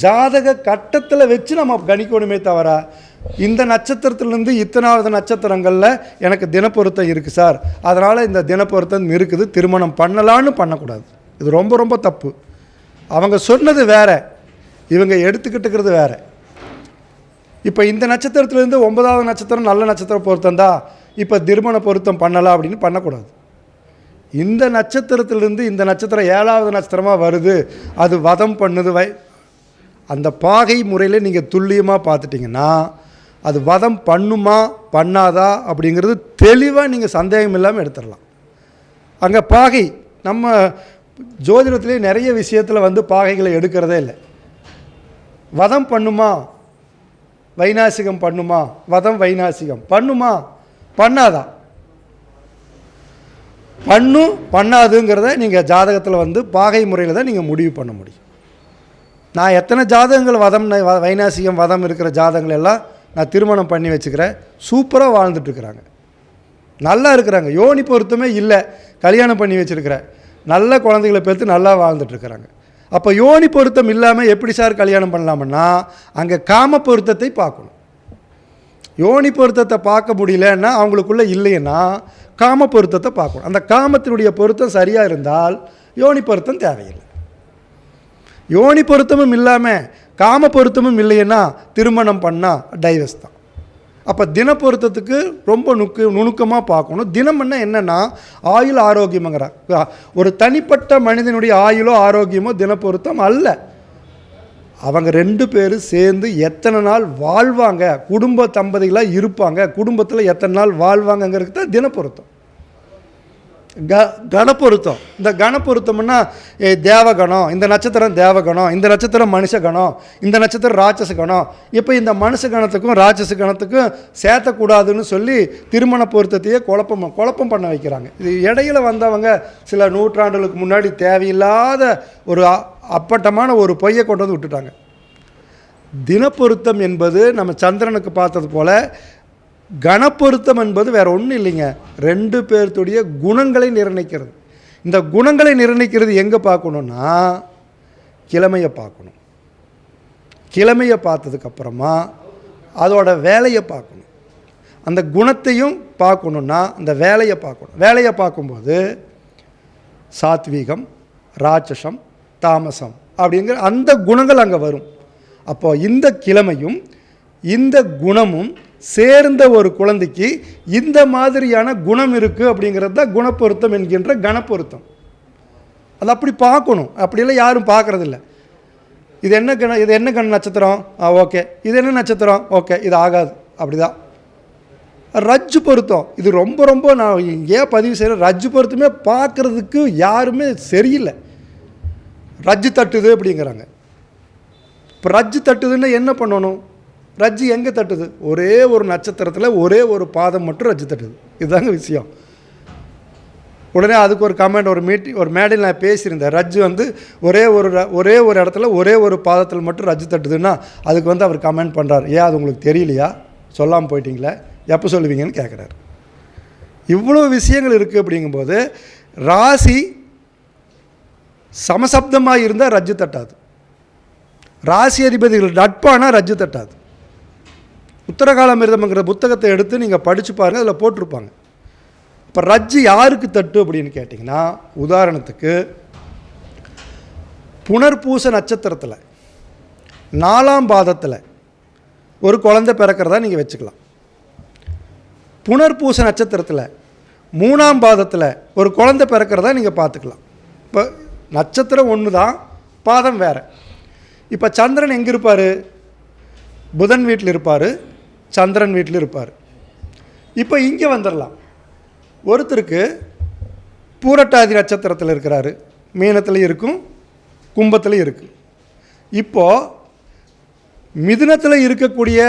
ஜாதக கட்டத்தில் வச்சு நம்ம கணிக்கணுமே தவிர, இந்த நட்சத்திரத்திலேருந்து இத்தனாவது நட்சத்திரங்களில் எனக்கு தினப்பொருத்தம் இருக்குது சார், அதனால் இந்த தினப்பொருத்தம் இருக்குது, திருமணம் பண்ணலான்னு பண்ணக்கூடாது. இது ரொம்ப ரொம்ப தப்பு. அவங்க சொன்னது வேறு, இவங்க எடுத்துக்கிட்டுக்கிறது வேறு. இப்போ இந்த நட்சத்திரத்துலேருந்து 9வது நட்சத்திரம் நல்ல நட்சத்திர பொருத்தம் தான், இப்போ திருமண பொருத்தம் பண்ணலாம் அப்படின்னு பண்ணக்கூடாது. இந்த நட்சத்திரத்திலிருந்து இந்த நட்சத்திரம் 7வது நட்சத்திரமாக வருது, அது வதம் பண்ணுது, அந்த பாகை முறையில் நீங்கள் துல்லியமாக பார்த்துட்டிங்கன்னா அது வதம் பண்ணுமா பண்ணாதா அப்படிங்கிறது தெளிவாக நீங்கள் சந்தேகம் இல்லாமல் எடுத்துடலாம். அங்கே பாகை நம்ம ஜோதிடத்திலே நிறைய விஷயத்தில் பாகைகளை எடுக்கிறதே இல்லை. வதம் பண்ணுமா வைநாசிகம் பண்ணுமா, வதம் வைநாசிகம் பண்ணுமா பண்ணாதா, பண்ணாதுங்கிறத நீங்கள் ஜாதகத்தில் பாகை முறையில் தான் நீங்கள் முடிவு பண்ண முடியும். நான் எத்தனை ஜாதகங்கள் வதம் வைநாசிகம் வதம் இருக்கிற ஜாதகங்கள் எல்லாம் நான் திருமணம் பண்ணி வச்சுக்கிறேன், சூப்பராக வாழ்ந்துட்டுருக்குறாங்க, நல்லா இருக்கிறாங்க. யோனி பொருத்தமே இல்லை, கல்யாணம் பண்ணி வச்சுருக்கிறேன், நல்ல குழந்தைகளை பெற்று நல்லா வாழ்ந்துட்டுருக்குறாங்க. அப்போ யோனி பொருத்தம் இல்லாமல் எப்படி சார் கல்யாணம் பண்ணலாம்னா, அங்கே காம பொருத்தத்தை பார்க்கணும். யோனி பொருத்தத்தை பார்க்க முடியலன்னா அவங்களுக்குள்ளே இல்லைன்னா காம பொருத்தத்தை பார்க்கணும். அந்த காமத்தினுடைய பொருத்தம் சரியாக இருந்தால் யோனி பொருத்தம் தேவையில்லை. யோனி பொருத்தமும் இல்லாமல் காம பொருத்தமும் இல்லைன்னா திருமணம் பண்ணால் டைவர்ஸ் தான். அப்போ தின பொருத்தத்துக்கு ரொம்ப நுணுக்கமாக பார்க்கணும். தினம்னா என்னென்னா ஆயுள் ஆரோக்கியம்ங்கிறார். ஒரு தனிப்பட்ட மனிதனுடைய ஆயுளோ ஆரோக்கியமோ தின பொருத்தம் அல்ல. அவங்க 2 பேரும் சேர்ந்து எத்தனை நாள் வாழ்வாங்க, குடும்ப தம்பதிகளாக இருப்பாங்க, குடும்பத்தில் எத்தனை நாள் வாழ்வாங்கங்கிறது தான் தின பொருத்தம். கணப்பொருத்தம். இந்த கணப்பொருத்தம்னா தேவகணம், இந்த நட்சத்திரம் தேவகணம், இந்த நட்சத்திரம் மனுஷகணம், இந்த நட்சத்திரம் ராட்சச கணம். இப்போ இந்த மனுஷ கணத்துக்கும் ராட்சச கணத்துக்கும் சேர்த்தக்கூடாதுன்னு சொல்லி திருமண பொருத்தத்தையே குழப்பம் பண்ண வைக்கிறாங்க. இது இடையில வந்தவங்க சில நூற்றாண்டுகளுக்கு முன்னாடி தேவையில்லாத ஒரு அப்பட்டமான ஒரு பொய்யை கொண்டு வந்து விட்டுட்டாங்க. தினப்பொருத்தம் என்பது நம்ம சந்திரனுக்கு பார்த்தது போல், கணப்பொருத்தம் என்பது வேறு ஒன்றும் இல்லைங்க. 2 பேர்த்துடைய குணங்களை நிர்ணயிக்கிறது. இந்த குணங்களை நிர்ணயிக்கிறது எங்கே பார்க்கணுன்னா, கிழமையை பார்க்கணும். கிழமையை பார்த்ததுக்கப்புறமா அதோட வேலையை பார்க்கணும். அந்த குணத்தையும் பார்க்கணுன்னா அந்த வேலையை பார்க்கணும். வேலையை பார்க்கும்போது சாத்வீகம், ராட்சசம், தாமசம் அப்படிங்கிற அந்த குணங்கள் அங்கே வரும். அப்போ இந்த கிழமையும் இந்த குணமும் சேர்ந்த ஒரு குழந்தைக்கு இந்த மாதிரியான குணம் இருக்குது அப்படிங்கிறது தான் குணப்பொருத்தம் என்கின்ற கணப்பொருத்தம். அது அப்படி பார்க்கணும். அப்படியெல்லாம் யாரும் பார்க்குறதில்ல. இது என்ன கண நட்சத்திரம், ஓகே. இது என்ன நட்சத்திரம், ஓகே, இது ஆகாது. அப்படிதான் ரஜ்ஜு பொருத்தம். இது ரொம்ப ரொம்ப நான் இங்கே பதிவு செய்கிறேன். ரஜ்ஜு பொருத்தமே பார்க்குறதுக்கு யாருமே சரியில்லை. ரஜ்ஜு தட்டுது அப்படிங்கிறாங்க. இப்போ ரஜ்ஜு தட்டுதுன்னா என்ன பண்ணணும்? ரஜ்ஜு எங்கே தட்டுது? ஒரே ஒரு நட்சத்திரத்தில் ஒரே ஒரு பாதம் மட்டும் ரஜ்ஜு தட்டுது. இதுதாங்க விஷயம். உடனே அதுக்கு ஒரு கமெண்ட், ஒரு மேடையில் நான் பேசியிருந்தேன். ரஜ்ஜு ஒரே ஒரு இடத்துல ஒரே ஒரு பாதத்தில் மட்டும் ரஜ்ஜு தட்டுதுன்னா அதுக்கு அவர் கமெண்ட் பண்ணுறார். ஏன் அது உங்களுக்கு தெரியலையா? சொல்லாமல் போயிட்டீங்களே, எப்போ சொல்லுவீங்கன்னு கேட்குறாரு. இவ்வளோ விஷயங்கள் இருக்குது. அப்படிங்கும்போது ராசி சமசப்தமாக இருந்தால் ரஜ்ஜு தட்டாது. ராசி அதிபதிகள் நட்பானா ரஜ்ஜு தட்டாது. உத்தரகாலமிருதம்ங்கிற புத்தகத்தை எடுத்து நீங்கள் படித்து பாருங்கள், அதில் போட்டிருப்பாங்க. இப்போ ரஜ்ஜு யாருக்கு தட்டு அப்படின்னு கேட்டிங்கன்னா, உதாரணத்துக்கு புனர்பூச நட்சத்திரத்தில் 4ஆம் பாதத்தில் ஒரு குழந்தை பிறக்கிறதா நீங்கள் வச்சுக்கலாம். புனர்பூச நட்சத்திரத்தில் 3ஆம் பாதத்தில் ஒரு குழந்தை பிறக்கிறதா நீங்கள் பார்த்துக்கலாம். இப்போ நட்சத்திரம் ஒன்று தான், பாதம் வேறு. இப்போ சந்திரன் எங்கே இருப்பார்? புதன் வீட்டில் இருப்பார், சந்திரன் வீட்டில் இருப்பார். இப்போ இங்கே வந்துடலாம். ஒருத்தருக்கு பூரட்டாதி நட்சத்திரத்தில் இருக்கிறாரு, மீனத்துலேயும் இருக்கும், கும்பத்துலேயும் இருக்குது. இப்போது மிதுனத்தில் இருக்கக்கூடிய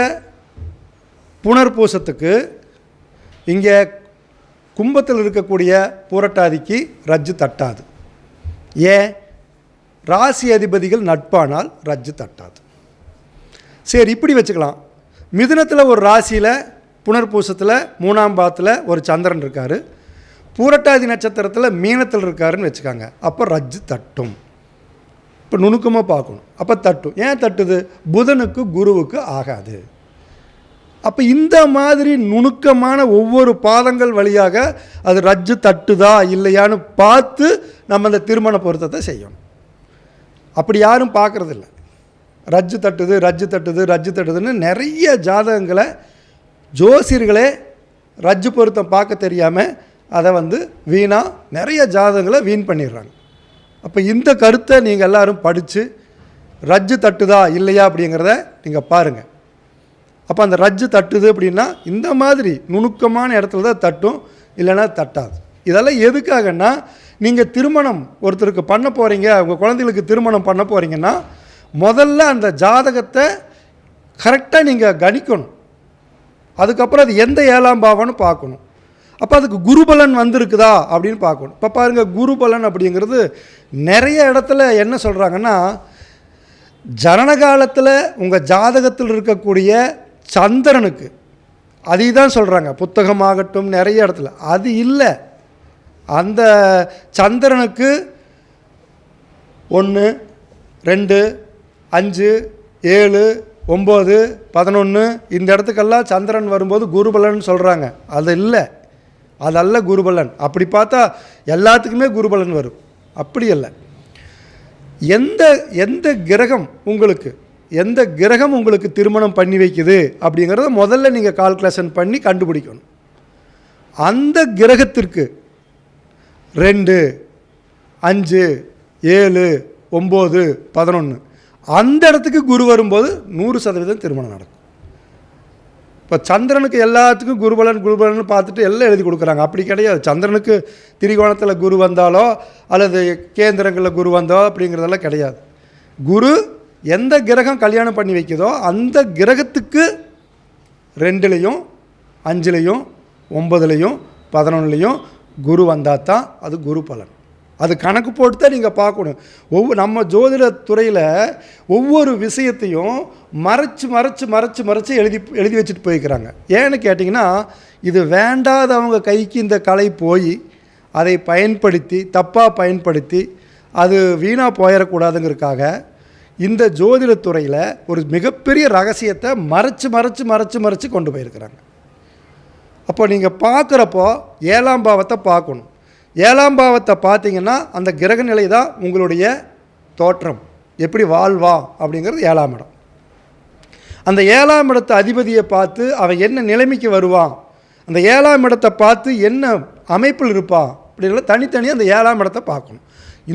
புனர்பூசத்துக்கு இங்கே கும்பத்தில் இருக்கக்கூடிய பூரட்டாதிக்கு ரஜ்ஜு தட்டாது. ஏன்? ராசி அதிபதிகள் நட்பானால் ரஜ்ஜு தட்டாது. சரி, இப்படி வச்சுக்கலாம். மிதுனத்தில் ஒரு ராசியில் புனர்பூசத்தில் 3ஆம் பாதத்தில் ஒரு சந்திரன் இருக்கார், பூரட்டாதி நட்சத்திரத்தில் மீனத்தில் இருக்காருன்னு வச்சுக்காங்க. அப்போ ரஜ்ஜு தட்டும். இப்போ நுணுக்கமாக பார்க்கணும். அப்போ தட்டும். ஏன் தட்டுது? புதனுக்கு குருவுக்கு ஆகாது. அப்போ இந்த மாதிரி நுணுக்கமான ஒவ்வொரு பாதங்கள் வழியாக அது ரஜ்ஜு தட்டுதா இல்லையான்னு பார்த்து நம்ம அந்த திருமண பொருத்தத்தை செய்யணும். அப்படி யாரும் பார்க்குறதில்ல. ரஜ்ஜு தட்டுது ரஜ்ஜு தட்டுது ரஜ்ஜு தட்டுதுன்னு நிறைய ஜாதகங்களை ஜோசியர்களே ரஜ்ஜு பொருத்தம் பார்க்க தெரியாமல் அதை வீணாக நிறைய ஜாதகங்களை வீண் பண்ணிடுறாங்க. அப்போ இந்த கருத்தை நீங்கள் எல்லோரும் படித்து ரஜ்ஜு தட்டுதா இல்லையா அப்படிங்கிறத நீங்கள் பாருங்கள். அப்போ அந்த ரஜ்ஜு தட்டுது அப்படின்னா இந்த மாதிரி நுணுக்கமான இடத்துல தான் தட்டும், இல்லைன்னா தட்டாது. இதெல்லாம் எதுக்காகன்னா, நீங்கள் திருமணம் ஒருத்தருக்கு பண்ண போகிறீங்க, உங்கள் குழந்தைகளுக்கு திருமணம் பண்ண போகிறீங்கன்னா முதல்ல அந்த ஜாதகத்தை கரெக்டாக நீங்கள் கணிக்கணும். அதுக்கப்புறம் அது எந்த 7ஆம் பாவம்னு பார்க்கணும். அப்போ அதுக்கு குருபலன் வந்திருக்குதா அப்படின்னு பார்க்கணும். இப்போ பாருங்கள், குருபலன் அப்படிங்கிறது நிறைய இடத்துல என்ன சொல்கிறாங்கன்னா, ஜனன காலத்தில் உங்கள் ஜாதகத்தில் இருக்கக்கூடிய சந்திரனுக்கு அதை தான் சொல்கிறாங்க. புத்தகமாகட்டும் நிறைய இடத்துல அது இல்லை. அந்த சந்திரனுக்கு 1, 2, 5, 7, 9, 11 இந்த இடத்துக்கெல்லாம் சந்திரன் வரும்போது குருபலன் சொல்கிறாங்க. அது இல்லை, அதல்ல குருபலன். அப்படி பார்த்தா எல்லாத்துக்குமே குருபலன் வரும். அப்படி இல்லை. எந்த கிரகம் உங்களுக்கு திருமணம் பண்ணி வைக்குது அப்படிங்கிறத முதல்ல நீங்கள் கால்குலேஷன் பண்ணி கண்டுபிடிக்கணும். அந்த கிரகத்திற்கு 2, 5, 7, 9, 11 அந்த இடத்துக்கு குரு வரும்போது 100% திருமணம் நடக்கும். இப்போ சந்திரனுக்கு எல்லாத்துக்கும் குருபலன் பார்த்துட்டு எல்லாம் எழுதி கொடுக்குறாங்க. அப்படி கிடையாது. சந்திரனுக்கு திரிகோணத்தில் குரு வந்தாலோ அல்லது கேந்திரங்களில் குரு வந்தோ அப்படிங்கிறதெல்லாம் கிடையாது. குரு எந்த கிரகம் கல்யாணம் பண்ணி வைக்குதோ அந்த கிரகத்துக்கு 2லையும் 5லையும் 9லையும் 11லையும் குரு வந்தால் தான் அது குரு பலன். அது கணக்கு போட்டு தான் நீங்கள் பார்க்கணும். நம்ம ஜோதிட துறையில் ஒவ்வொரு விஷயத்தையும் மறைச்சு எழுதி வச்சுட்டு போய்க்கிறாங்க. ஏன்னு கேட்டிங்கன்னா, இது வேண்டாதவங்க கைக்கு இந்த கலை போய் அதை தப்பாக பயன்படுத்தி அது வீணாக போயிடக்கூடாதுங்கிறதுக்காக இந்த ஜோதிட துறையில் ஒரு மிகப்பெரிய ரகசியத்தை மறைச்சு கொண்டு போயிருக்கிறாங்க. அப்போ நீங்கள் பார்க்குறப்போ 7ஆம் பாவத்தை பார்க்கணும். 7ஆம் பாவத்தை பார்த்தீங்கன்னா அந்த கிரக நிலை தான் உங்களுடைய தோற்றம், எப்படி வாழ்வா அப்படிங்கிறது 7ஆம் இடம். அந்த 7ஆம் இடத்த அதிபதியை பார்த்து அவன் என்ன நிலைமைக்கு வருவான், அந்த 7ஆம் இடத்தை பார்த்து என்ன அமைப்பில் இருப்பான் அப்படிங்கிற தனித்தனியாக அந்த 7ஆம் இடத்தை பார்க்கணும்.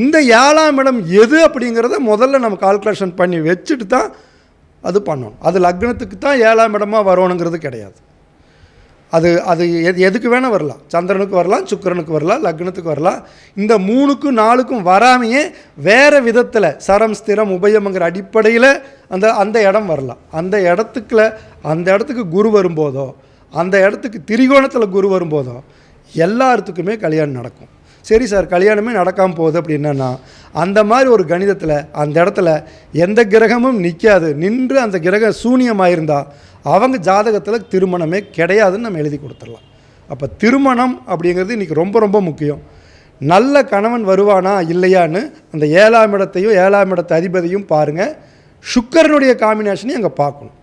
இந்த 7ஆம் இடம் எது அப்படிங்கிறத முதல்ல நம்ம கால்குலேஷன் பண்ணி வச்சுட்டு தான் அது பண்ணணும். அது லக்னத்துக்கு தான் 7ஆம் இடமாக வரணுங்கிறது கிடையாது. அது எதுக்கு வேணால் வரலாம். சந்திரனுக்கு வரலாம், சுக்கிரனுக்கு வரலாம், லக்னத்துக்கு வரலாம். இந்த 3க்கும் 4க்கும் வராமையே வேறு விதத்தில் சரம் ஸ்திரம் உபயம்ங்கிற அடிப்படையில் அந்த இடம் வரலாம். அந்த இடத்துக்கு குரு வரும்போதோ, அந்த இடத்துக்கு திரிகோணத்தில் குரு வரும்போதோ எல்லாத்துக்குமே கல்யாணம் நடக்கும். சரி சார், கல்யாணமே நடக்காமல் போகுது அப்படின்னா, அந்த மாதிரி ஒரு கணிதத்தில் அந்த இடத்துல எந்த கிரகமும் நிற்காது, நின்று அந்த கிரகம் சூனியமாயிருந்தால் அவங்க ஜாதகத்தில் திருமணமே கிடையாதுன்னு நம்ம எழுதி கொடுத்துடலாம். அப்போ திருமணம் அப்படிங்கிறது இன்றைக்கி ரொம்ப முக்கியம். நல்ல கணவன் வருவானா இல்லையான்னு அந்த 7ஆம் இடத்தையும் 7ஆம் இடத்த அதிபதியும் பாருங்கள். சுக்கிரனுடைய காம்பினேஷனையும் அங்கே பார்க்கணும்.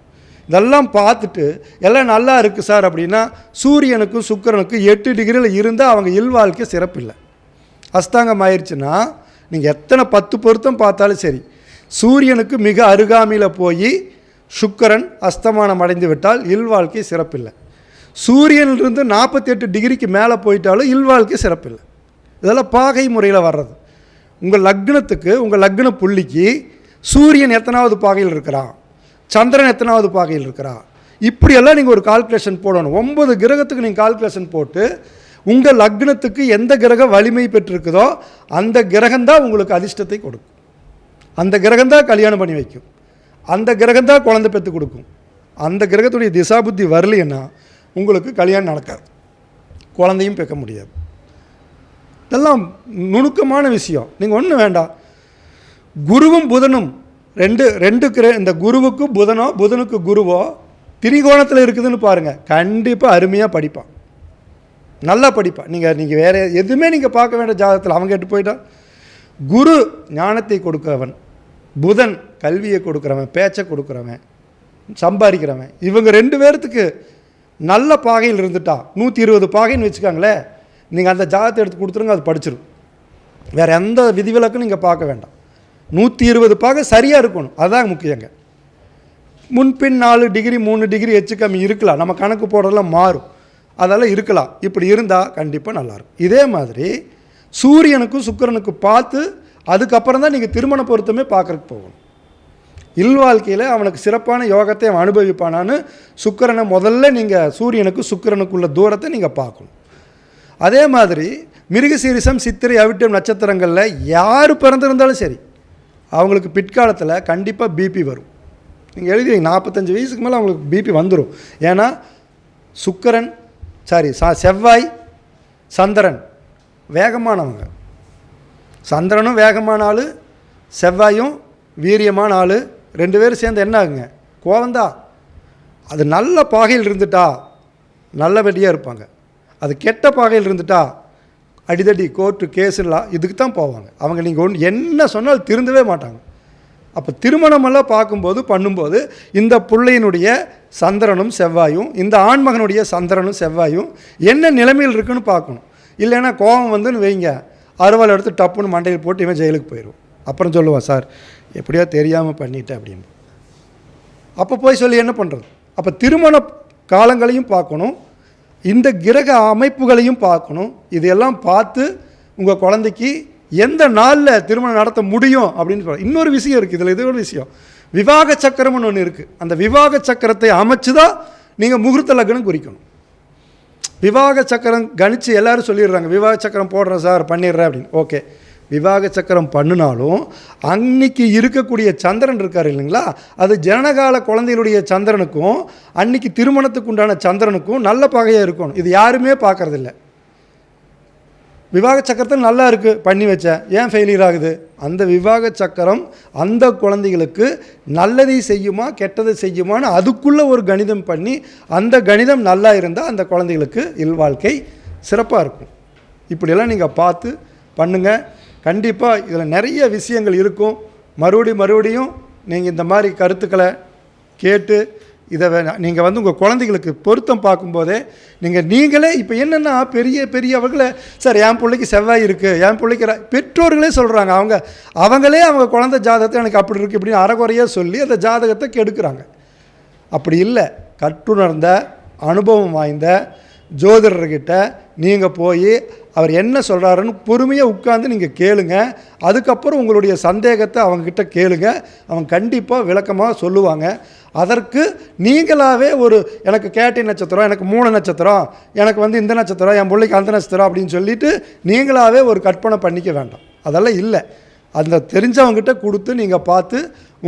இதெல்லாம் பார்த்துட்டு எல்லாம் நல்லா இருக்குது சார் அப்படின்னா, சூரியனுக்கும் சுக்கிரனுக்கும் 8 டிகிரியில் இருந்தால் அவங்க இல்வாழ்க்கை சிறப்பில்லை. அஸ்தாங்கம் ஆயிடுச்சுன்னா நீங்கள் எத்தனை 10 பொருத்தம் பார்த்தாலும் சரி, சூரியனுக்கு மிக அருகாமையில் போய் சுக்கிரன் அஸ்தமானம் அடைந்து விட்டால் இல்வாழ்க்கை சிறப்பில்லை. சூரியனிலிருந்து 48 டிகிரிக்கு மேலே போயிட்டாலும் இல்வாழ்க்கை சிறப்பில்லை. இதெல்லாம் பாகை முறையில் வர்றது. உங்கள் லக்னத்துக்கு, உங்கள் லக்ன புள்ளிக்கு சூரியன் எத்தனாவது பாகையில் இருக்கிறான், சந்திரன் எத்தனாவது பாகையில் இருக்கிறா, இப்படியெல்லாம் நீங்கள் ஒரு கால்குலேஷன் போடணும். 9 கிரகத்துக்கு நீங்கள் கால்குலேஷன் போட்டு உங்கள் லக்னத்துக்கு எந்த கிரகம் வலிமை பெற்றிருக்குதோ அந்த கிரகம்தான் உங்களுக்கு அதிர்ஷ்டத்தை கொடுக்கும். அந்த கிரகம்தான் கல்யாணம் பண்ணி வைக்கும். அந்த கிரகம்தான் குழந்தை பெற்று கொடுக்கும். அந்த கிரகத்துடைய திசாபுத்தி வரலைன்னா உங்களுக்கு கல்யாணம் நடக்காது, குழந்தையும் பெற்க முடியாது. இதெல்லாம் நுணுக்கமான விஷயம். நீங்கள் ஒன்றும் வேண்டாம், குருவும் புதனும் இந்த குருவுக்கு புதனுக்கு குருவோ திரிகோணத்தில் இருக்குதுன்னு பாருங்கள், கண்டிப்பாக அருமையாக படிப்பான், நல்லா படிப்பான். நீங்கள் வேறு எதுவுமே நீங்கள் பார்க்க வேண்டிய ஜாதகத்தில் அவங்க எட்டு போயிட்டான். குரு ஞானத்தை கொடுக்கிறவன், புதன் கல்வியை கொடுக்குறவன், பேச்சை கொடுக்குறவன், சம்பாதிக்கிறவன், இவங்க 2 பேர்த்துக்கு நல்ல பாகையில் இருந்துட்டா 120 பாகைன்னு வச்சுக்காங்களே, நீங்கள் அந்த ஜாதகத்தை எடுத்து கொடுத்துருங்க, அது படிச்சிடும். வேறு எந்த விதிவிலக்கும் நீங்கள் பார்க்க வேண்டாம். 120 பாகை சரியாக இருக்கணும், அதுதான் முக்கியங்க. முன்பின் 4 டிகிரி 3 டிகிரி எச்சு கம்மி இருக்கலாம், நம்ம கணக்கு போடுறதெல்லாம் மாறும், அதெல்லாம் இருக்கலாம். இப்படி இருந்தால் கண்டிப்பாக நல்லாயிருக்கும். இதே மாதிரி சூரியனுக்கும் சுக்கிரனுக்கு பார்த்து அதுக்கப்புறம் தான் நீங்கள் திருமண பொருத்தமே பார்க்குறதுக்கு போகணும். இல்வாழ்க்கையில் அவனுக்கு சிறப்பான யோகத்தை அவன் அனுபவிப்பானான்னு சுக்கிரனை முதல்ல நீங்கள் சூரியனுக்கு சுக்கிரனுக்குள்ள தூரத்தை நீங்கள் பார்க்கணும். அதே மாதிரி மிருகசீரிசம் சித்திரை அவிட்டம் நட்சத்திரங்களில் யார் பிறந்திருந்தாலும் சரி அவங்களுக்கு பிற்காலத்தில் கண்டிப்பாக பிபி வரும். நீங்கள் எழுதிங்க 45 வயசுக்கு மேலே அவங்களுக்கு பிபி வந்துடும். ஏன்னா செவ்வாய் சந்திரன் வேகமானவங்க. சந்திரனும் வேகமான ஆள், செவ்வாயும் வீரியமான ஆள், 2 பேரும் சேர்ந்து என்ன ஆகுங்க, கோவந்தா. அது நல்ல பாகையில் இருந்துட்டா நல்லபடியாக இருப்பாங்க. அது கெட்ட பாகையில் இருந்துட்டா அடிதடி கோர்ட்டு கேஸுலாம் இதுக்கு தான் போவாங்க. அவங்க நீங்கள் என்ன சொன்னாலும் திருந்தவே மாட்டாங்க. அப்போ திருமணமெல்லாம் பண்ணும்போது இந்த பிள்ளையினுடைய சந்திரனும் செவ்வாயும், இந்த ஆண்மகனுடைய சந்திரனும் செவ்வாயும் என்ன நிலைமையில் இருக்குன்னு பார்க்கணும். இல்லைன்னா கோபம் வந்துன்னு வைங்க, அறுவாள் எடுத்து டப்புன்னு மண்டையில் போட்டு இவன் ஜெயிலுக்கு போயிடுவோம். அப்புறம் சொல்லுவான், சார் எப்படியோ தெரியாமல் பண்ணிட்டேன் அப்படின்னு. அப்போ போய் சொல்லி என்ன பண்ணுறது? அப்போ திருமண காலங்களையும் பார்க்கணும், இந்த கிரக அமைப்புகளையும் பார்க்கணும். இதையெல்லாம் பார்த்து உங்கள் குழந்தைக்கு எந்த நாளில் திருமணம் நடத்த முடியும் அப்படின்னு சொல்ல. இன்னொரு விஷயம் இருக்குது இதில், இது ஒரு விஷயம், விவாக சக்கரம்னு ஒன்று இருக்குது. அந்த விவாக சக்கரத்தை அமைச்சு தான் நீங்கள் முகூர்த்த லக்னம் குறிக்கணும். விவாக சக்கரம் கணித்து எல்லோரும் சொல்லிடுறாங்க, விவாக சக்கரம் போடுறேன் சார் பண்ணிடுறேன் அப்படின்னு. ஓகே, விவாக சக்கரம் பண்ணினாலும் அன்னைக்கு இருக்கக்கூடிய சந்திரன் இருக்கார் இல்லைங்களா, அது ஜனனகால குழந்தைகளுடைய சந்திரனுக்கும் அன்னைக்கு திருமணத்துக்கு உண்டான சந்திரனுக்கும் நல்ல பகையாக இருக்கணும். இது யாருமே பார்க்குறதில்ல. விவாக சக்கரத்தில் நல்லா இருக்குது பண்ணி வச்சேன், ஏன் ஃபெயிலியர் ஆகுது? அந்த விவாக சக்கரம் அந்த குழந்தைகளுக்கு நல்லதை செய்யுமா கெட்டதை செய்யுமான்னு அதுக்குள்ளே ஒரு கணிதம் பண்ணி அந்த கணிதம் நல்லா இருந்தால் அந்த குழந்தைகளுக்கு இல்வாழ்க்கை சிறப்பாக இருக்கும். இப்படியெல்லாம் நீங்கள் பார்த்து பண்ணுங்கள். கண்டிப்பாக இதில் நிறைய விஷயங்கள் இருக்கும். மறுபடியும் நீங்கள் இந்த மாதிரி கருத்துக்களை கேட்டு இதை நீங்கள் உங்கள் குழந்தைகளுக்கு பொருத்தம் பார்க்கும்போதே நீங்களே இப்போ என்னென்னா பெரியவர்களை சார் என் பிள்ளைக்கு செவ்வாய் இருக்குது, என் பிள்ளைக்கு பெற்றோர்களே சொல்கிறாங்க. அவங்களே அவங்க குழந்தை ஜாதகத்தை எனக்கு அப்படி இருக்குது இப்படின்னு அறகுறையாக சொல்லி அந்த ஜாதகத்தை கெடுக்கிறாங்க. அப்படி இல்லை, கற்றுணர்ந்த அனுபவம் வாய்ந்த ஜோதிடர்கிட்ட நீங்கள் போய் அவர் என்ன சொல்கிறாருன்னு பொறுமையாக உட்கார்ந்து நீங்கள் கேளுங்க. அதுக்கப்புறம் உங்களுடைய சந்தேகத்தை அவங்கக்கிட்ட கேளுங்க, அவங்க கண்டிப்பாக விளக்கமாக சொல்லுவாங்க. அதற்கு நீங்களாகவே எனக்கு கேட்டை நட்சத்திரம், எனக்கு மூல நட்சத்திரம், எனக்கு இந்த நட்சத்திரம், என் பிள்ளைக்கு அந்த நட்சத்திரம் அப்படின்னு சொல்லிவிட்டு நீங்களாகவே ஒரு கற்பனை பண்ணிக்க வேண்டாம். அதெல்லாம் இல்லை. அந்த தெரிஞ்சவங்ககிட்ட கொடுத்து நீங்கள் பார்த்து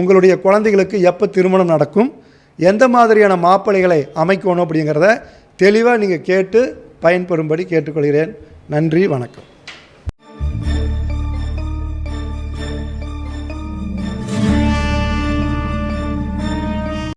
உங்களுடைய குழந்தைகளுக்கு எப்போ திருமணம் நடக்கும், எந்த மாதிரியான மாப்பிள்ளைகளை அமைக்கணும் அப்படிங்கிறத தெளிவாக நீங்கள் கேட்டு பயன்பெறும்படி கேட்டுக்கொள்கிறேன். நன்றி, வணக்கம்.